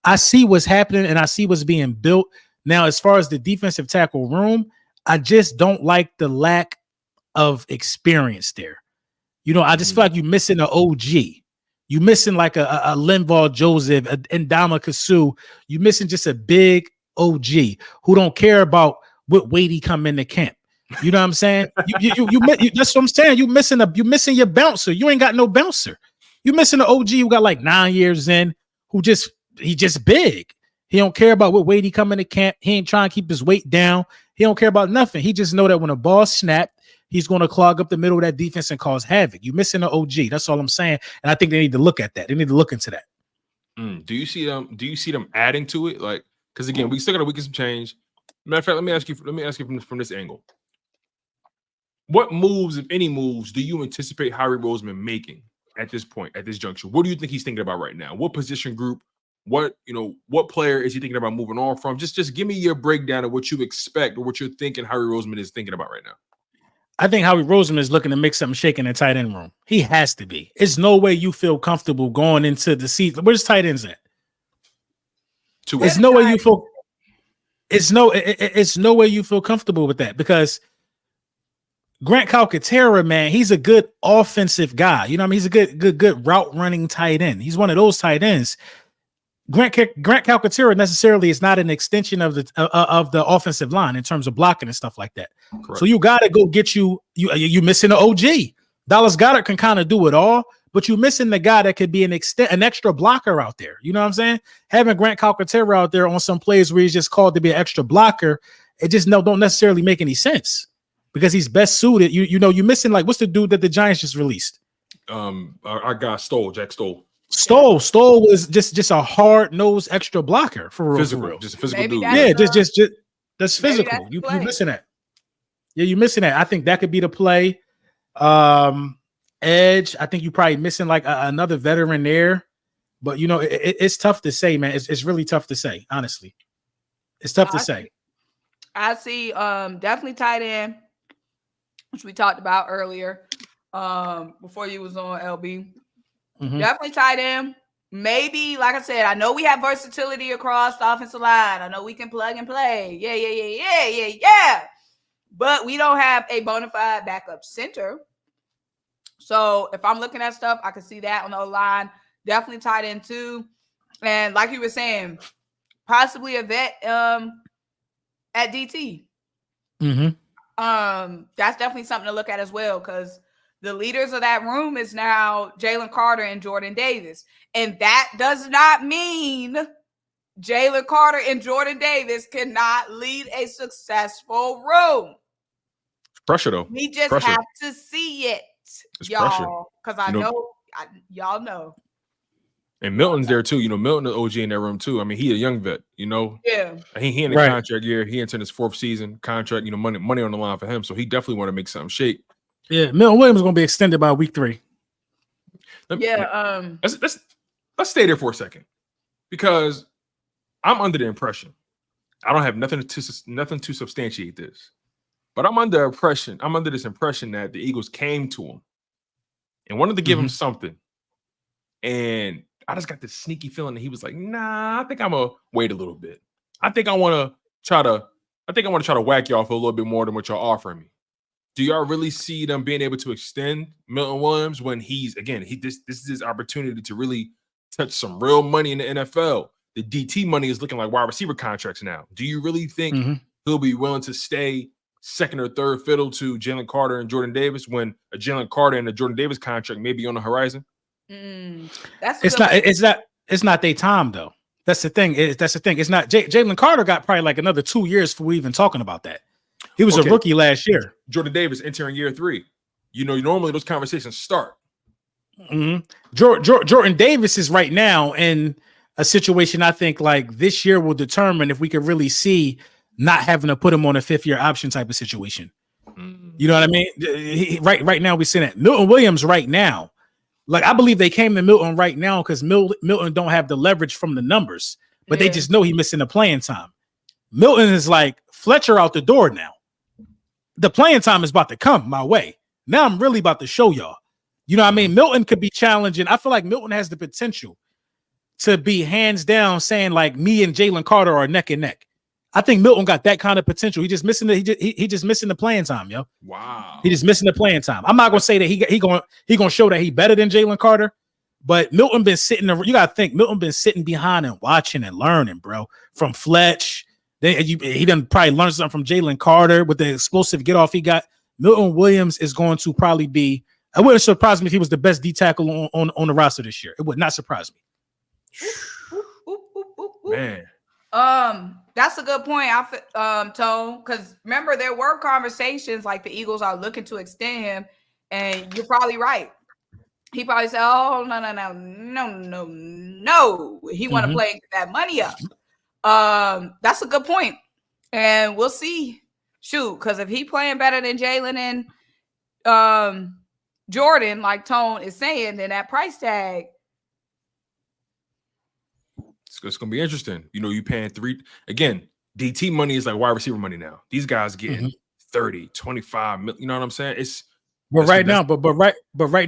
I see what's happening and I see what's being built. Now, as far as the defensive tackle room, I just don't like the lack of experience there. I just feel like you're missing an OG. You're missing like a Linval Joseph, an Ndama Kasu. You're missing just a big OG who don't care about what weight he come into camp. You know what I'm saying? You that's what I'm saying. You're missing your bouncer. You ain't got no bouncer. You're missing an OG who got like 9 years in, he just big. He don't care about what weight he come into camp. He ain't trying to keep his weight down. He don't care about nothing. He just know that when a ball snapped, he's going to clog up the middle of that defense and cause havoc. You're missing an OG. That's all I'm saying. And I think they need to look at that. They need to look into that. Do you see them adding to it? Like, because again, we still got a week of some change. Matter of fact, let me ask you from this angle. What moves, if any moves, do you anticipate Harry Roseman making at this point, at this juncture? What do you think he's thinking about right now? What position group What player is he thinking about moving on from? Just give me your breakdown of what you expect or what you're thinking Howie Roseman is thinking about right now. I think Howie Roseman is looking to make something shake in the tight end room. He has to be. It's no way you feel comfortable going into the season. Where's tight ends at? It's no way you feel. It's no way you feel comfortable with that, because Grant Calcaterra, man, he's a good offensive guy. You know what I mean? He's a good route running tight end. He's one of those tight ends. Grant Calcaterra necessarily is not an extension of the offensive line in terms of blocking and stuff like that. Correct. So you got to go get you missing an OG. Dallas Goedert can kind of do it all, but you missing the guy that could be an extra blocker out there. You know what I'm saying? Having Grant Calcaterra out there on some plays where he's just called to be an extra blocker, it just don't necessarily make any sense, because he's best suited. You're missing, like, what's the dude that the Giants just released? Our guy Jack Stoll. Stoll was just a hard-nosed extra blocker for real. Just a physical dude. Yeah, just that's physical. You're missing that. Yeah, you're missing that. I think that could be the play. Edge, I think you're probably missing like another veteran there. But it's tough to say, man. It's really tough to say, honestly. It's tough to say. I see definitely tight end, which we talked about earlier before you was on, LB. Mm-hmm. Definitely tight end. Maybe, like I said, I know we have versatility across the offensive line. I know we can plug and play. Yeah. But we don't have a bona fide backup center. So if I'm looking at stuff, I can see that on the line. Definitely tight end too. And like you were saying, possibly a vet at DT. Mm-hmm. That's definitely something to look at as well, because the leaders of that room is now Jalen Carter and Jordan Davis. And that does not mean Jalen Carter and Jordan Davis cannot lead a successful room. Pressure, though. We just have to see it, y'all. Because I know y'all know. And Milton's there, too. Milton is OG in that room, too. I mean, he a young vet, Yeah. He in the contract year. He entered his 4th season contract, money on the line for him. So he definitely want to make something shake. Yeah, Milton Williams is going to be extended by week 3. Let's stay there for a second, because I'm under the impression, I don't have nothing to substantiate this, but I'm under this impression that the Eagles came to him and wanted to give him something, and I just got this sneaky feeling that he was like, nah, I think I'm gonna wait a little bit. I think I want to try to whack y'all for a little bit more than what y'all offering me. Do y'all really see them being able to extend Milton Williams when this is his opportunity to really touch some real money in the NFL? The DT money is looking like wide receiver contracts now. Do you really think he'll be willing to stay second or third fiddle to Jalen Carter and Jordan Davis when a Jalen Carter and a Jordan Davis contract may be on the horizon? It's not their time, though. That's the thing. It's not. Jalen Carter got probably like another 2 years before we even talking about that. He was a rookie last year. Jordan Davis entering year 3. Normally those conversations start. Mm-hmm. Jordan Davis is right now in a situation, I think, like this year will determine if we can really see not having to put him on a 5th-year option type of situation. You know what I mean? Right now we're seeing that. Milton Williams right now, like I believe they came to Milton right now because Milton don't have the leverage from the numbers, but they just know he's missing the playing time. Milton is like Fletcher out the door now. The playing time is about to come my way. Now I'm really about to show y'all. You know what I mean? Milton could be challenging. I feel like Milton has the potential to be hands down saying like me and Jalen Carter are neck and neck. I think Milton got that kind of potential. He just missing the playing time, yo. Wow. He just missing the playing time. I'm not gonna say that he gonna show that he better than Jalen Carter, but Milton been sitting. You gotta think Milton been sitting behind and watching and learning, bro, from Fletch. He done probably learned something from Jalen Carter with the explosive get off he got. Milton Williams is going to probably be. It wouldn't surprise me if he was the best D tackle on the roster this year. It would not surprise me. Man. That's a good point, Tone, because remember there were conversations like the Eagles are looking to extend him, and you're probably right. He probably said, "Oh no, he want to play and get that money up." That's a good point, and we'll see. Shoot, because if he playing better than Jalen and Jordan, like Tone is saying, then that price tag It's going to be interesting. You know, you paying again, DT money is like wide receiver money now. These guys getting 30, 25 million. You know what I'm saying? But right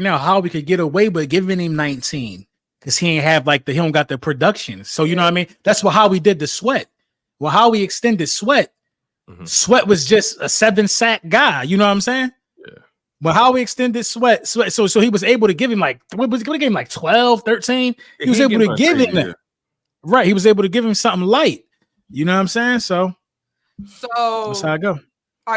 now, how we could get away with giving him 19 because he don't got the production. So you know what I mean? That's how we did the Sweat. Well, how we extended Sweat. Sweat was just a 7-sack guy. You know what I'm saying? Yeah. But how we extended Sweat. So he was able to give him like 12, 13. He was able to give him that. Right. He was able to give him something light. You know what I'm saying? So that's how I go. How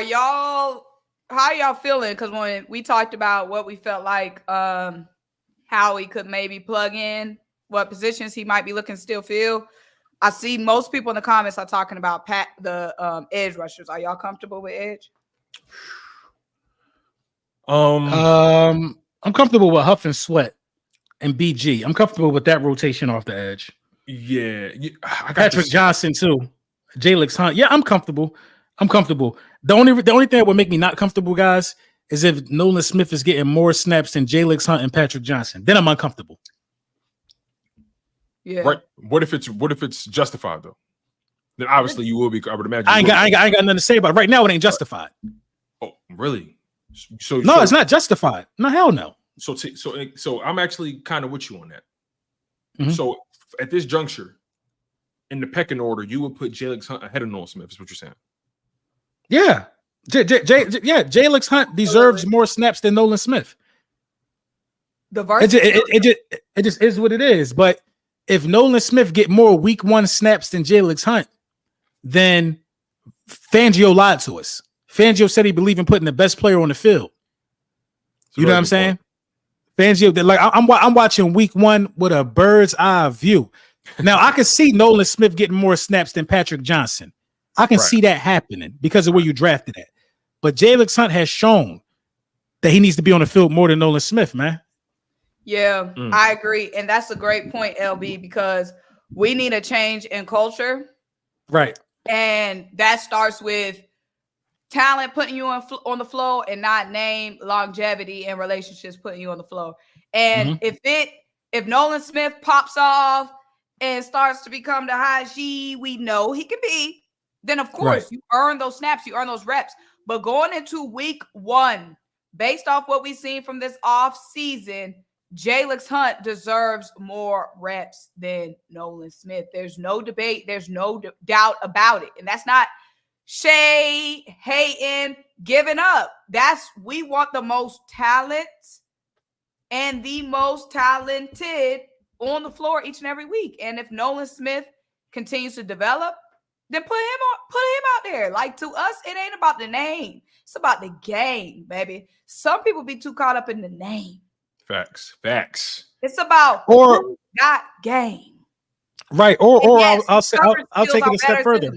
are y'all feeling? Because when we talked about what we felt like how he could maybe plug in, what positions he might be looking to still fill, I see most people in the comments are talking about the edge rushers. Are y'all comfortable with edge? I'm comfortable with Huff and Sweat and BG. I'm comfortable with that rotation off the edge. Yeah, I got Patrick Johnson too. Jalix Hunt. Yeah, I'm comfortable. The only thing that would make me not comfortable, guys, is if Nolan Smith is getting more snaps than Jalix Hunt and Patrick Johnson. Then I'm uncomfortable. Yeah. Right. What if it's justified though? Then obviously you will be. I would imagine. I ain't got nothing to say about it. Right now. It ain't justified. Oh, really? So it's not justified. No, hell no. So I'm actually kind of with you on that. Mm-hmm. So at this juncture, in the pecking order, you would put Jalix Hunt ahead of Nolan Smith. Is what you're saying? Yeah. Jalix Hunt deserves more snaps than Nolan Smith. It just is what it is. But if Nolan Smith get more week 1 snaps than Jalix Hunt, then Fangio lied to us. Fangio said he believed in putting the best player on the field. You know what I'm saying? Fangio, like I'm watching week 1 with a bird's eye view. Now I can see Nolan Smith getting more snaps than Patrick Johnson. I can see that happening because of where you drafted at. But Jalix Hunt has shown that he needs to be on the field more than Nolan Smith, man. Yeah, I agree. And that's a great point, LB, because we need a change in culture. Right. And that starts with talent putting you on the floor and not name, longevity, and relationships putting you on the floor. And if Nolan Smith pops off and starts to become the high G we know he can be, then of course you earn those snaps, you earn those reps. But going into week 1, based off what we've seen from this off season, Jalix Hunt deserves more reps than Nolan Smith. There's no debate. There's no doubt about it. And that's not shade, hating, giving up. We want the most talent and the most talented on the floor each and every week. And if Nolan Smith continues to develop, then put him out there. Like, to us, it ain't about the name. It's about the game, baby. Some people be too caught up in the name. Facts. It's about who got game. Right. Or yes, I'll take it a step further.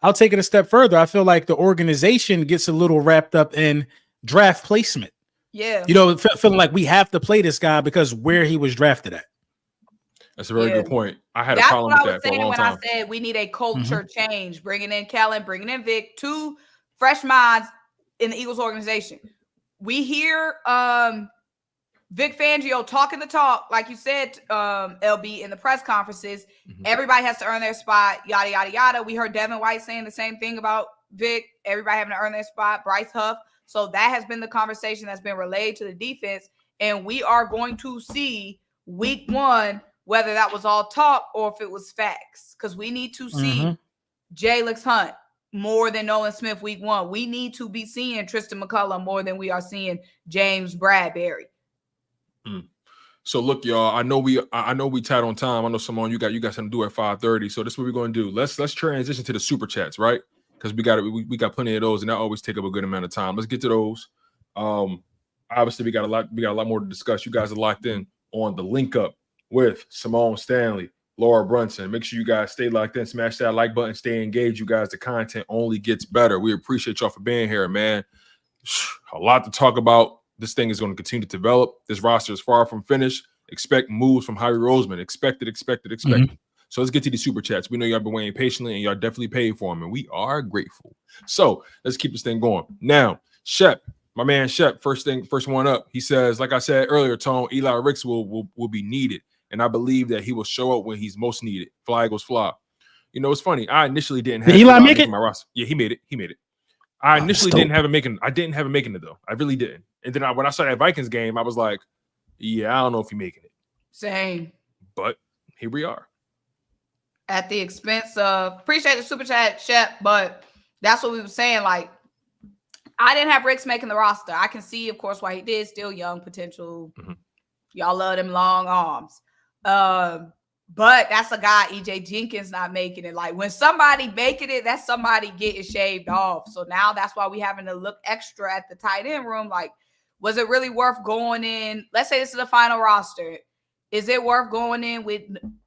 I'll take it a step further. I feel like the organization gets a little wrapped up in draft placement. Yeah. You know, feeling like we have to play this guy because where he was drafted at. That's a very good point. I had a problem with that for a long time. I said we need a culture change, bringing in Kellen, bringing in Vic, 2 fresh minds in the Eagles organization. We hear Vic Fangio talking the talk, like you said, LB, in the press conferences. Everybody has to earn their spot, yada, yada, yada. We heard Devin White saying the same thing about Vic, everybody having to earn their spot, Bryce Huff. So that has been the conversation that's been relayed to the defense. And we are going to see week 1 whether that was all talk or if it was facts, because we need to see Jalix Hunt more than Nolan Smith week 1. We need to be seeing Tristan McCullum more than we are seeing James Bradbury. So look, y'all. I know we tied on time. I know Symone, you got something to do at 5:30. So this is what we're going to do. Let's transition to the super chats, right? Because we got plenty of those, and that always take up a good amount of time. Let's get to those. Obviously we got a lot more to discuss. You guys are locked in on the link up with Symone Stanley, Laura Brunson. Make sure you guys stay locked in, smash that like button, stay engaged. You guys, the content only gets better. We appreciate y'all for being here, man. A lot to talk about. This thing is going to continue to develop. This roster is far from finished. Expect moves from Harry Roseman. Expect it. So let's get to the super chats. We know y'all been waiting patiently, and y'all definitely paid for them, and we are grateful. So let's keep this thing going. Now, Shep, my man Shep, first one up. He says, like I said earlier, Tone, Eli Ricks will be needed. and I believe that he will show up when he's most needed. Fly Eagles fly. You know, it's funny. I initially didn't have Did Eli make it? my roster. Yeah, he made it. He made it. I initially didn't have him making. I didn't have him making it though. I really didn't. And then when I saw that Vikings game, I was like, yeah, I don't know if he's making it. Same. But here we are. At the expense of, appreciate the super chat, Shep, but that's what we were saying. Like, I didn't have Ricks making the roster. I can see, of course, why he did. Still young potential. Mm-hmm. Y'all love them long arms. But that's a guy, EJ Jenkins, not making it. Like, when somebody making it, that's somebody getting shaved off. So now that's why we having to look extra at the tight end room. Like, was it really worth going in? Let's say this is the final roster. Is it worth going in with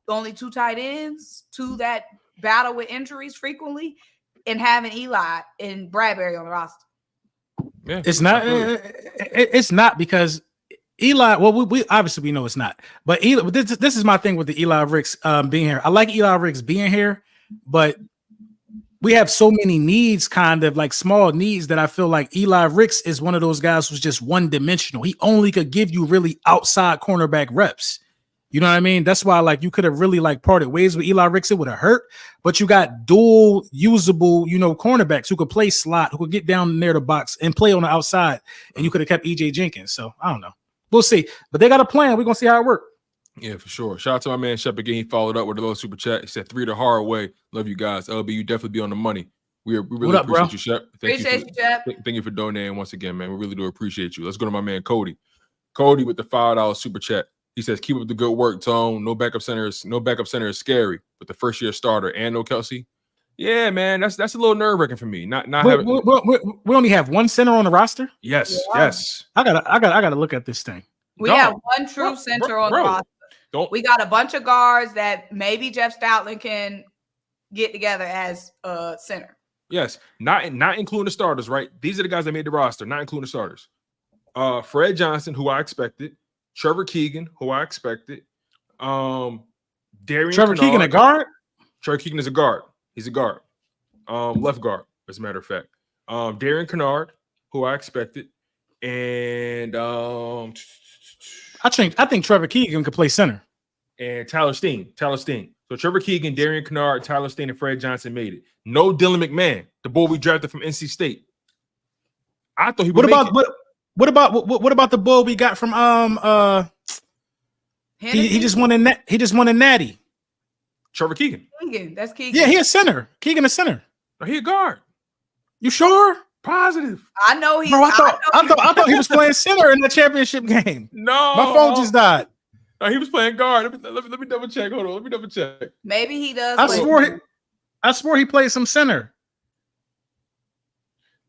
only 2 tight ends to that battle with injuries frequently and having Eli and Bradbury on the roster? Yeah, it's not. It's not because Eli. Well, we obviously we know it's not. But Eli. This is my thing with the Eli Ricks being here. I like Eli Ricks being here, but we have so many needs, kind of like small needs, that I feel like Eli Ricks is one of those guys who's just one dimensional. He only could give you really outside cornerback reps. You know what I mean? That's why, like, you could have really like parted ways with Eli Ricks. It would have hurt, but you got dual usable, cornerbacks who could play slot, who could get down near the box and play on the outside. And you could have kept EJ Jenkins. So I don't know. We'll see. But they got a plan. We're gonna see how it works. Yeah, for sure. Shout out to my man Shep again. He followed up with a little super chat. He said 3 the hard way. Love you guys. LB, you definitely be on the money. We really appreciate you, Shep. Appreciate you, Shep. Thank you for donating once again, man. We really do appreciate you. Let's go to my man Cody. Cody with the $5 super chat. He says, keep up the good work, Tone. No backup center is scary, but the first year starter and no Kelsey. Yeah, man, that's a little nerve-wracking for me. We only have one center on the roster. Yes, yeah. Yes. I gotta look at this thing. We have one true center on the roster. We got a bunch of guards that maybe Jeff Stoutland can get together as a center. Yes, not including the starters, right? These are the guys that made the roster, not including the starters. Fred Johnson, who I expected. Trevor Keegan, who I expected. Darian Trevor Kennard. Keegan, a guard? Trevor Keegan is a guard. He's a guard. Left guard, as a matter of fact. Darian Kennard, who I expected. And I think Trevor Keegan could play center. And Tyler Steen. So Trevor Keegan, Darian Kennard, Tyler Steen, and Fred Johnson made it. No Dylan McMahon, the boy we drafted from NC State. I thought he would make it. What about the bull we got from he just won a natty. Trevor Keegan. That's Keegan. Yeah, he a center. Keegan a center. Oh, he a guard. You sure? Positive. I know he. Bro, I thought he was playing center in the championship game. No, my phone just died. No, he was playing guard. Let me double check. Hold on. Let me double check. Maybe he does. I swore he played some center.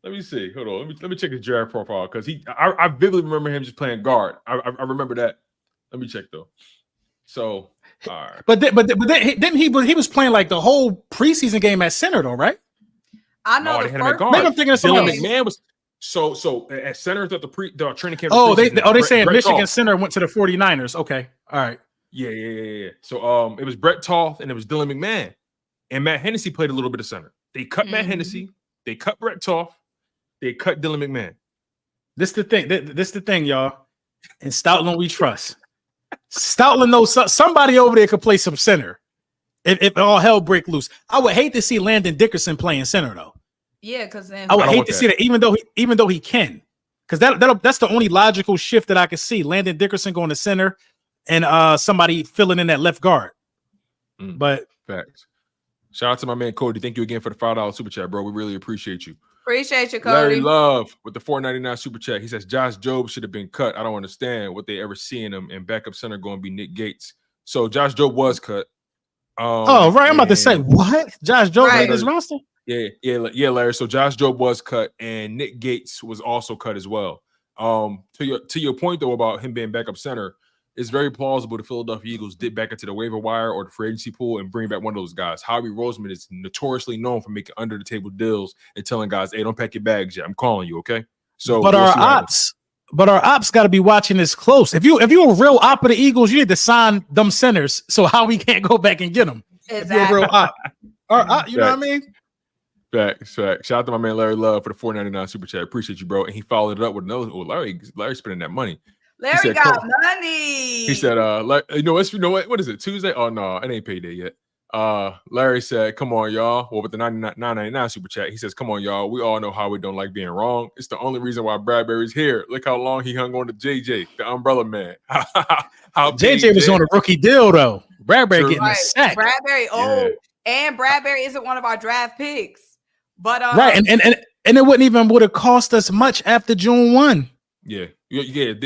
Let me see. Hold on. Let me check his draft profile because I vividly remember him just playing guard. I remember that. Let me check though. So, all right. But then he was playing like the whole preseason game at center though, right? I know. They had him at guard. Maybe I'm thinking of Dylan McMahon was so at center at the training camp. They saying Michigan Toth. Center went to the 49ers. Okay, all right. Yeah. So it was Brett Toth and it was Dylan McMahon, and Matt Hennessy played a little bit of center. They cut Matt Hennessy. They cut Brett Toth. They cut Dylan McMahon. This the thing, y'all. And Stoutland we trust. Stoutland knows somebody over there could play some center. If all hell break loose, I would hate to see Landon Dickerson playing center though. Yeah, because then I would hate to see that, even though he can, because that's the only logical shift that I could see. Landon Dickerson going to center, and somebody filling in that left guard. But facts. Shout out to my man Cody. Thank you again for the $5 super chat, bro. We really appreciate you. Appreciate you, Cody. Larry Love with the $4.99 super chat. He says Josh Jobe should have been cut. I don't understand what they ever see in him. And backup center going to be Nick Gates. So Josh Jobe was cut. Right. I'm about to say what? Josh Jobe made his roster? Yeah, Larry. So Josh Jobe was cut, and Nick Gates was also cut as well. To your point though about him being backup center, it's very plausible the Philadelphia Eagles dip back into the waiver wire or the free agency pool and bring back one of those guys. Howie Roseman is notoriously known for making under the table deals and telling guys, "Hey, don't pack your bags yet. I'm calling you, okay?" So, but our ops got to be watching this close. If you're a real op of the Eagles, you need to sign them centers. So how we can't go back and get them? Exactly. If you're a real op. You know what I mean? Facts. Shout out to my man Larry Love for the $4.99 super chat. Appreciate you, bro. And he followed it up with another. Oh, Larry spending that money. Larry said, got "Come." money. He said, what is it? Tuesday? Oh no, it ain't payday yet. Larry said, "Come on, y'all." Well, with the 999 super chat, he says, "Come on, y'all. We all know how we don't like being wrong. It's the only reason why Bradbury's here. Look how long he hung on to JJ, the umbrella man. How JJ was on a rookie deal though. Bradbury True. getting a sack. Bradbury, and Bradbury isn't one of our draft picks. But right, and it wouldn't even would have cost us much after June 1. Yeah. The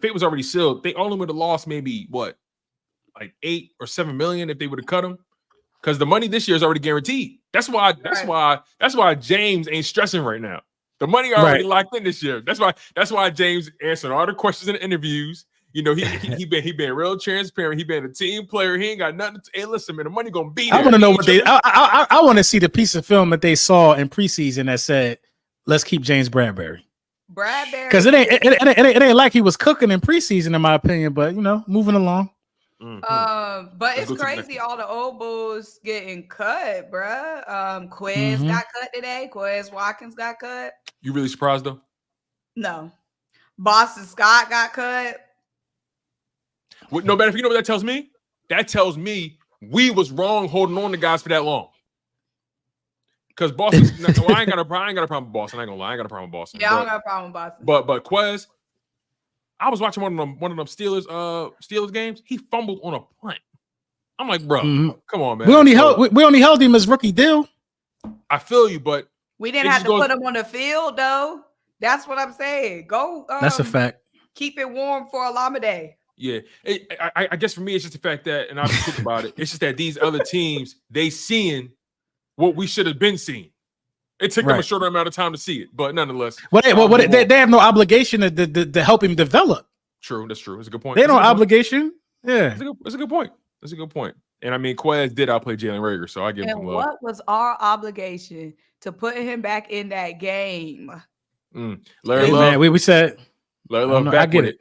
fate was already sealed. They only would have lost maybe what, like 8 or 7 million if they would have cut him, because the money this year is already guaranteed. That's why James ain't stressing right now. The money already locked in this year. That's why James answering all the questions in the interviews. You know, he been real transparent. He been a team player. He ain't got nothing to, hey, listen, man, the money gonna be there. I want to know what I want to see the piece of film that they saw in preseason that said, "Let's keep James Bradbury." Because it ain't like he was cooking in preseason, in my opinion. But moving along. Mm-hmm. But it's crazy, all the old bulls getting cut, bruh. Quiz got cut today. Quiz Watkins got cut. You really surprised though? No. Boston Scott got cut. No matter if you know what that tells me. That tells me we was wrong holding on to guys for that long. Because Boston, I ain't got a problem with Boston. I ain't gonna lie, I ain't got a problem with Boston. Yeah, I don't got a problem with Boston. But Quez, I was watching one of them Steelers games. He fumbled on a punt. I'm like, bro, come on, man. We only held him as rookie deal. I feel you, but we didn't have to put him on the field though. That's what I'm saying. Go. That's a fact. Keep it warm for Olamide. Yeah, I guess for me, it's just the fact that, and I'll be quick about it. It's just that these other teams, they seeing what we should have been seeing. It took them a shorter amount of time to see it, but nonetheless. They have no obligation to help him develop. True, that's true. It's a good point. They don't obligation. Yeah, it's a good point. That's a good point. And I mean, Quez did outplay Jalen Reagor, so I give him some love. What was our obligation to put him back in that game? Larry Love, man, we said Larry Love back with it.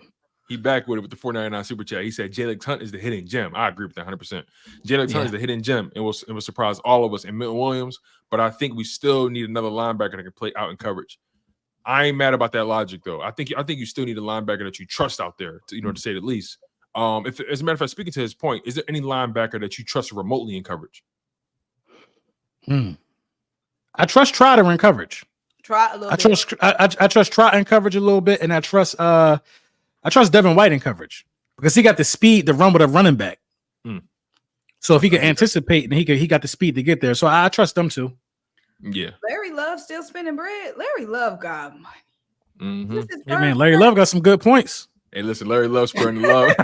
He back with it with the 499 super chat. He said Jalen Hunt is the hidden gem. I agree with that 100%. Jalen Hunt is the hidden gem. It will surprise all of us and Milton Williams, but I think we still need another linebacker that can play out in coverage. I ain't mad about that logic though. I think you still need a linebacker that you trust out there, to say the least. If as a matter of fact, speaking to his point, is there any linebacker that you trust remotely in coverage? I trust Trotter in coverage. I trust Trotter in coverage a little bit, and I trust Devin White in coverage because he got the speed to run with a running back. So if he can anticipate, and he got the speed to get there. So I trust them too. Yeah. Larry Love still spending bread. Larry Love got money. Hey man, Larry Love got some good points. Hey, listen, Larry Love spreading the love.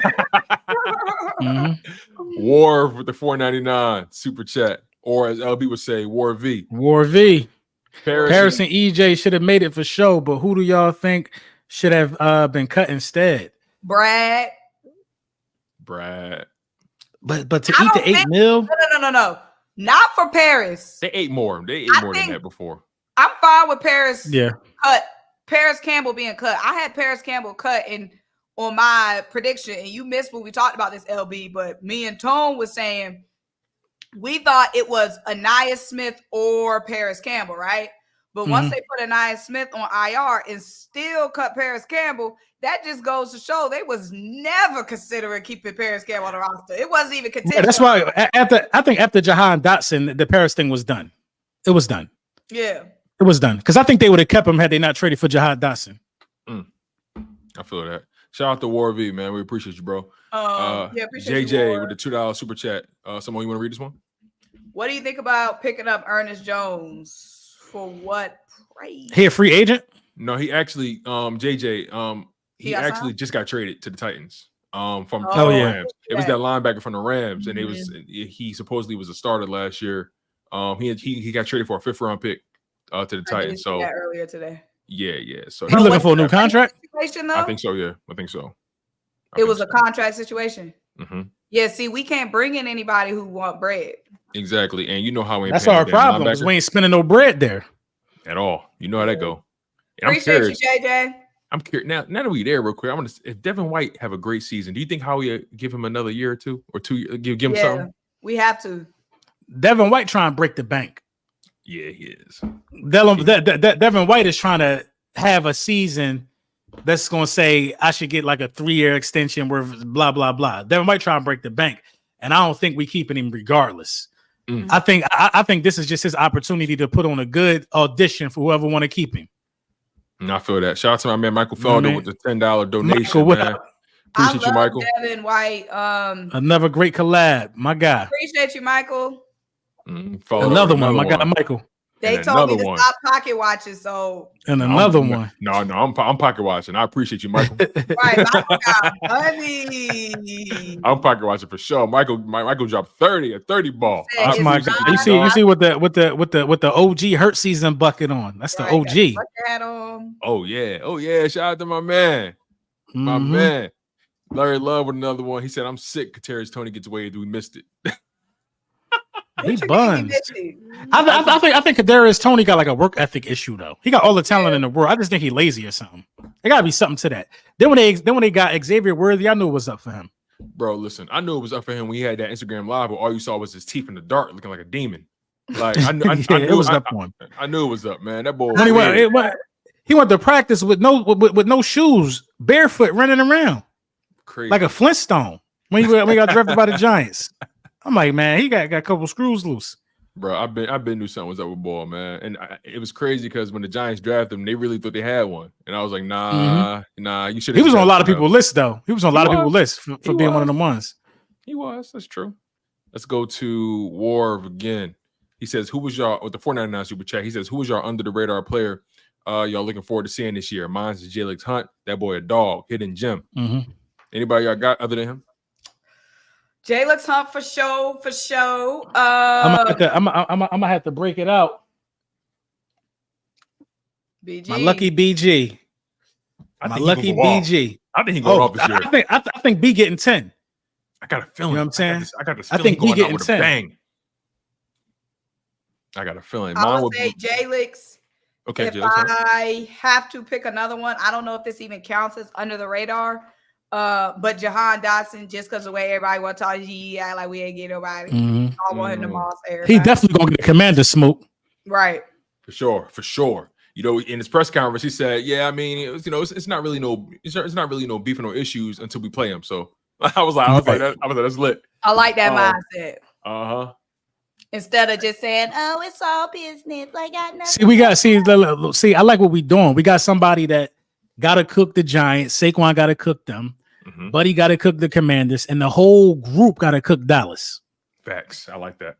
War with the 499 super chat, or as LB would say, War V. Paris and EJ should have made it for show, but who do y'all think should have been cut instead? Brad. But to eat the 8 mil? No. Not for Paris. They ate more. They ate more than that before. I'm fine with Paris. Yeah. Cut. Paris Campbell being cut. I had Paris Campbell cut on my prediction, and you missed when we talked about this, LB. But me and Tone was saying we thought it was Aniyah Smith or Paris Campbell, right? But once they put Aniyah Smith on IR and still cut Paris Campbell, that just goes to show they was never considering keeping Paris Campbell on the roster. It wasn't even considered. Yeah, that's why after Jahan Dotson, the Paris thing was done. It was done. Yeah. It was done. Because I think they would have kept him had they not traded for Jahan Dotson. I feel that. Shout out to War V, man. We appreciate you, bro. Appreciate JJ you, with the $2 super chat. Someone you want to read this one? What do you think about picking up Ernest Jones? For what price? He a free agent? No, he actually, JJ, he actually just got traded to the Titans. From the Rams. It was that linebacker from the Rams, and he supposedly was a starter last year. He got traded for a 5th round pick to the Titans. So earlier today. Yeah. So he's looking for a new contract. I think so. Yeah, I think so. It was a contract situation. Yeah. See, we can't bring in anybody who want bread. Exactly, and you know how we. That's our problem because we ain't spending no bread there at all. You know how that go. And appreciate you, JJ. I'm curious now that we there real quick. If Devin White have a great season, do you think Howie give him another year or two, or give him something? We have to. Devin White trying to break the bank. Yeah, he is. Devin White is trying to have a season that's going to say I should get like a 3-year extension worth blah, blah, blah. They might try and break the bank. And I don't think we keeping him regardless. I think this is just his opportunity to put on a good audition for whoever want to keep him. And I feel that. Shout out to my man Michael Felder with the $10 donation. Michael, man. Appreciate you, Michael. Devin White. Another great collab, my guy. Appreciate you, Michael. Another one, my guy, Michael. They told me to stop pocket watching, so and another one. No, I'm pocket watching. I appreciate you, Michael. Right, Michael got money. I'm pocket watching for sure. Michael dropped 30 ball. That's my guy. You see with the OG hurt season bucket on. That's the OG. Oh yeah. Shout out to my man, my man. Larry Love with another one. He said, "I'm sick. Kateri's Tony gets away. We missed it." He buns. I think Kadarius Toney got like a work ethic issue though. He got all the talent in the world. I just think he's lazy or something. There gotta be something to that. Then when they got Xavier Worthy, I knew it was up for him. Bro, listen, I knew it was up for him when he had that Instagram live where all you saw was his teeth in the dark, looking like a demon. Like I knew it was up for him. I knew it was up, man. That boy. He went to practice with no shoes, barefoot, running around, crazy, like a Flintstone. When he got drafted by the Giants. I'm like, man, he got a couple screws loose. Bro, I've been knew something was up with ball, man. And it was crazy because when the Giants drafted him, they really thought they had one. And I was like, nah, you should. He was on a lot of people's lists, though. He was on a lot of people's lists for being one of them ones. He was. That's true. Let's go to War again. He says, who was y'all with the 499 super chat? He says, who was y'all under the radar player y'all looking forward to seeing this year? Mine's is Jalix Hunt. That boy a dog, hidden gem. Anybody y'all got other than him? Jalix Hunt for show. I'm gonna have to break it out. BG. My lucky BG. My lucky BG. I think he going off this year. I think B getting 10. I got a feeling. You know what I'm saying? I got this feeling going out with 10. A bang. I got a feeling. I would say Jalix. Okay, if I have to pick another one, I don't know if this even counts as under the radar. But Jahan Dotson, just because the way everybody want to talk, he act like we ain't get nobody. I want him to moss everybody. He definitely gonna get a commander smoke. Right. For sure. You know, in his press conference, he said, "Yeah, I mean, it was, it's not really no beef or no issues until we play him." So I was like, that's lit. I like that mindset. Instead of just saying, "Oh, it's all business," I got nothing. See, I like what we doing. We got somebody that gotta cook the Giants. Saquon gotta cook them. Buddy gotta cook the Commanders, and the whole group gotta cook Dallas. Facts. I like that.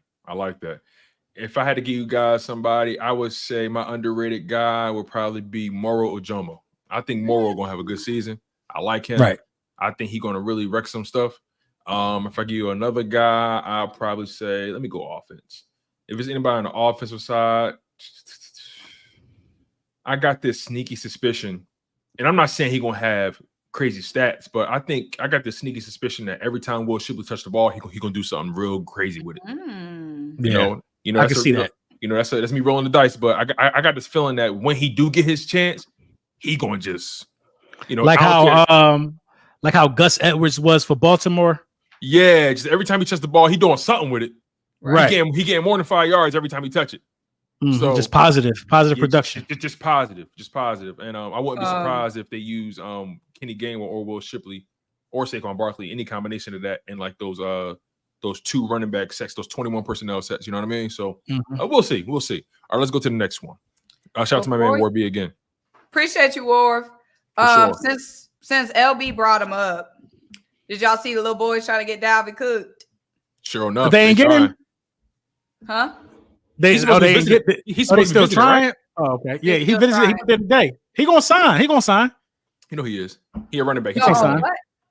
If I had to give you guys somebody, I would say my underrated guy would probably be Moro Ojomo. I think Moro gonna have a good season. I like him. Right. I think he's gonna really wreck some stuff. If I give you another guy, I'll probably say, let me go offense. If it's anybody on the offensive side, I got this sneaky suspicion, and I'm not saying he's gonna have crazy stats, but I think I got this sneaky suspicion that every time Will Shipley touch the ball, he gonna do something real crazy with it. You know, I can see that. You know, that's me rolling the dice, but I got this feeling that when he do get his chance, he gonna just, like how Gus Edwards was for Baltimore. Yeah, just every time he touches the ball, he doing something with it. Right. He getting more than 5 yards every time he touch it. So just positive production. Just positive. And I wouldn't be surprised if they use Kenny Gainwell or Will Shipley or Saquon Barkley, any combination of that, in like those 2 running back sets, those 21 personnel sets. You know what I mean? So we'll see. All right, let's go to the next one. Shout out to my man War B again. Appreciate you, War. Sure. Since LB brought him up, did y'all see the little boys trying to get Dalvin cooked? Sure enough, but they ain't getting. Huh? He's still trying. Right? Oh, okay. Yeah, he visited today. He gonna sign. You know he is. He a running back.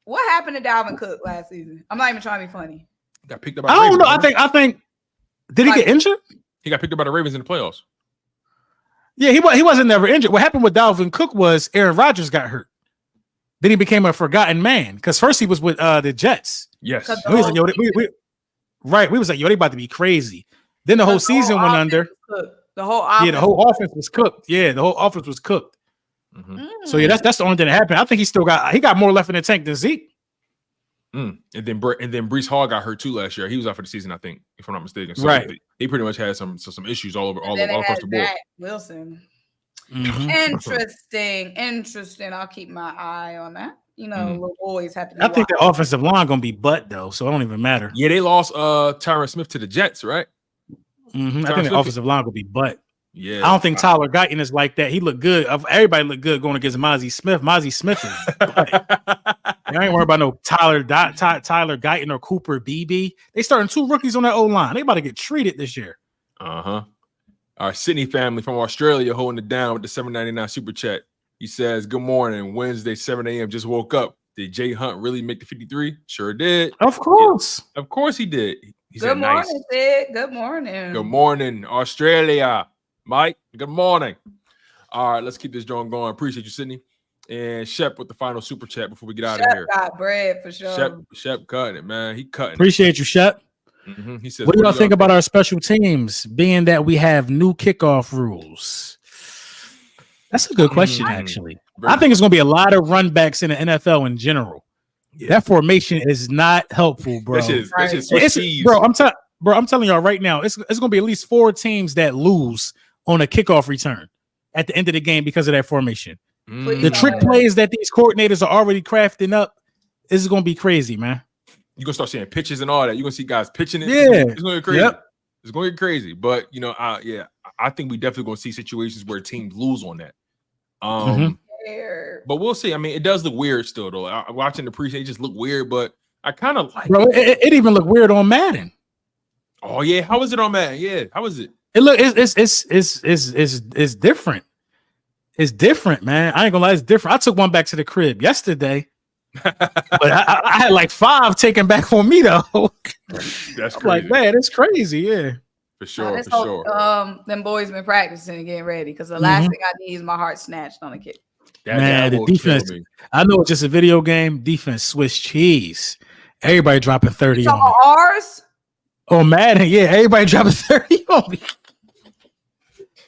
What happened to Dalvin Cook last season? I'm not even trying to be funny. Got picked up by the Ravens. I don't know. I think did he get injured? He got picked up by the Ravens in the playoffs. Yeah, he wasn't never injured. What happened with Dalvin Cook was Aaron Rodgers got hurt. Then he became a forgotten man because first he was with the Jets. Yes. We was like, yo, they about to be crazy. Then the whole season went under. The whole offense was cooked. Yeah, the whole offense was cooked. So yeah, that's the only thing that happened. I think he got more left in the tank than Zeke. And then Breece Hall got hurt too last year. He was out for the season, I think, if I'm not mistaken. So right. He pretty much had some issues all across the board. Wilson. Interesting. I'll keep my eye on that. You know, little boys have to be I think the offensive line gonna be butt though, so it don't even matter. Yeah, they lost Tyron Smith to the Jets, right? I think the offensive line will be butt. Yeah, I don't think Tyler Guyton is like that. He looked good. Everybody looked good going against Mozzie Smith. Mozzie Smith is butt. I ain't worried about no Tyler Guyton or Cooper BB. They starting 2 rookies on that O-line. They about to get treated this year. Our Sydney family from Australia holding it down with the $7.99 super chat. He says, "Good morning. Wednesday, 7 a.m. Just woke up. Did Jay Hunt really make the 53? Sure did. Of course. Yeah, of course he did. Good morning, Sid. Good morning. Good morning, Australia. Mike, good morning. All right, let's keep this joint going. Appreciate you, Sydney. And Shep with the final super chat before we get out of here. Got bread for sure. Shep cutting it, man. He cutting. Appreciate you, Shep. He says, what do y'all think about our special teams, being that we have new kickoff rules? That's a good question, actually. I think it's going to be a lot of run backs in the NFL in general. Yeah. That formation is not helpful, bro. I'm telling y'all right now, it's going to be at least 4 teams that lose on a kickoff return at the end of the game because of that formation. The trick plays that these coordinators are already crafting up is going to be crazy, man. You're going to start seeing pitches and all that. You're going to see guys pitching it. Yeah. It's going to get crazy. Yep. It's going to get crazy. But, you know, I think we definitely going to see situations where teams lose on that. But we'll see. I mean, it does look weird still, though. Watching the preseason, it just look weird, but I kind of like it. It even looked weird on Madden. Oh, yeah. How was it on Madden? Yeah. How was it? It's different. It's different, man. I ain't gonna lie, it's different. I took one back to the crib yesterday. But I had like 5 taken back on me though. That's crazy. Like, man, it's crazy, yeah. For sure. Them boys been practicing and getting ready because the last thing I need is my heart snatched on a kick. Man, the defense. I know it's just a video game. Defense, Swiss cheese. Everybody dropping 30 on me. Ours? Oh, Madden, yeah. Everybody dropping 30 on me.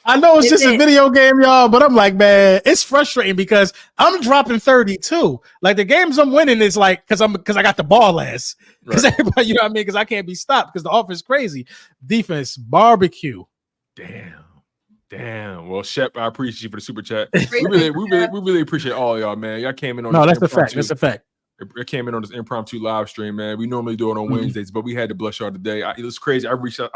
I know it's just a video game, y'all, but I'm like, man, it's frustrating because I'm dropping 30 too. Like the games I'm winning is like because I got the ball last. Because everybody, you know what I mean? Because I can't be stopped because the offense is crazy. Defense, barbecue. Damn. Well, Shep, I appreciate you for the super chat. we really appreciate all of y'all, man. Y'all came in on that's a fact. That's a fact. It came in on this impromptu live stream, man. We normally do it on Wednesdays, but we had to bless y'all today. It was crazy. I reached out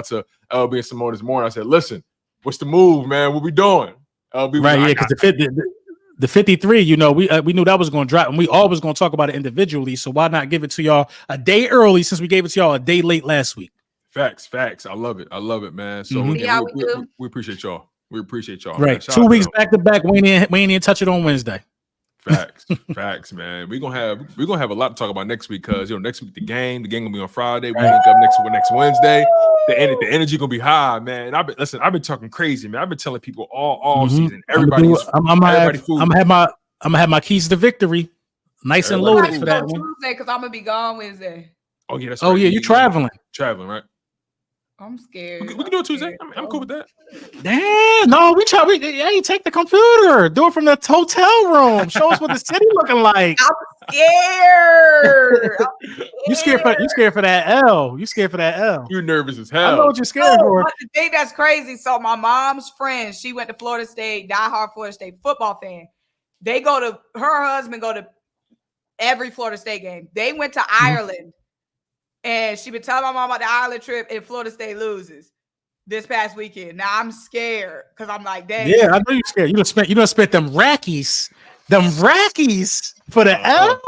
to LB and Symone this morning. I said, listen. What's the move, man? What we doing? Because the 53, you know, we knew that was going to drop, and we always going to talk about it individually. So why not give it to y'all a day early since we gave it to y'all a day late last week? Facts. I love it, man. So again, we appreciate y'all. We appreciate y'all. Right, 2 weeks back to back. We ain't even touch it on Wednesday. Facts, man. We're gonna have a lot to talk about next week because next week the game gonna be on Friday. We link up next Wednesday. The energy gonna be high, man. I've been talking crazy, man. I've been telling people all season. I'm gonna have my keys to victory nice and loaded for that one. Tuesday because I'm gonna be gone Wednesday. Oh yeah, that's right. Yeah, you traveling, right? I'm scared. We can do it Tuesday. I'm cool with that. Damn, no, we take the computer, do it from the hotel room. Show us what the city looking like. I'm scared. You scared for that L. You scared for that L. You're nervous as hell. I know what you're scared for. But the thing that's crazy. So my mom's friend, she went to Florida State, diehard Florida State football fan. Her husband go to every Florida State game. They went to Ireland. And she been telling my mom about the Ireland trip and Florida State loses this past weekend. Now I'm scared because I'm like, dang. Yeah, I know you're scared. You done spent them rackies for the L.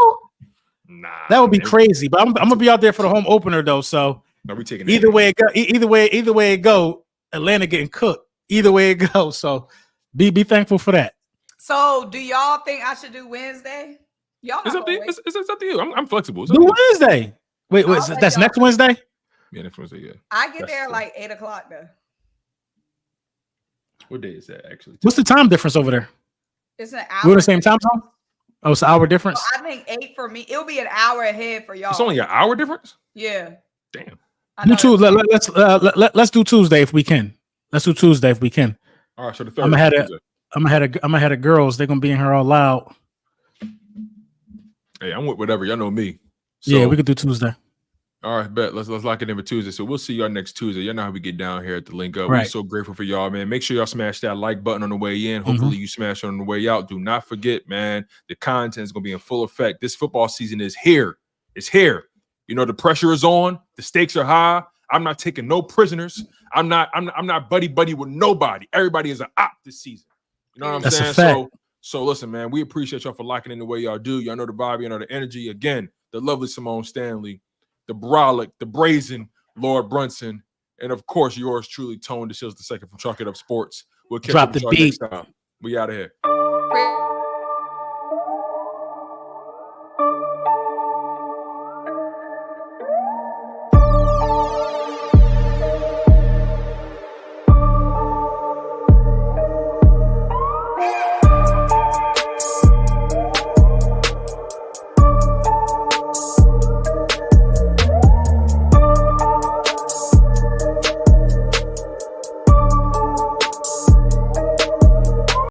Nah, that would be crazy. But I'm gonna be out there for the home opener though. So we taking either way it go, Atlanta getting cooked. Either way it goes. So be thankful for that. So do y'all think I should do Wednesday? It's up to you. I'm flexible. Do Wednesday. Wait, that's next Wednesday? Yeah, next Wednesday, yeah. I get there like 8 o'clock though. What day is that actually? What's the time difference over there? It's an hour. We're in the same time zone? Oh, it's an hour difference? So I think 8 for me. It'll be an hour ahead for y'all. It's only an hour difference? Yeah. Damn. Let's do Tuesday if we can. Let's do Tuesday if we can. All right, so the third. I'm gonna have the girls. They're gonna be in here all loud. Hey, I'm with whatever. Y'all know me. So, yeah, we could do Tuesday. All right, bet. Let's lock it in for Tuesday. So we'll see y'all next Tuesday. Y'all know how we get down here at the Link Up. We're Right. so grateful for y'all, man. Make sure y'all smash that like button on the way in. Hopefully you smash it on the way out. Do not forget, man, the content is gonna be in full effect. This football season is here. It's here. You know, the pressure is on, the stakes are high. I'm not taking no prisoners. I'm not buddy with nobody. Everybody is an op this season. You know what I'm That's saying? a fact. So listen, man, we appreciate y'all for locking in the way y'all do. Y'all know the vibe, you know the energy. Again, the lovely Symone Stanley, the brolic, the brazen Lord Brunson, and of course, yours truly, Tone DeShields II from Chalk It Up Sports. We'll catch Drop up with the y'all beat. next time. We out of here.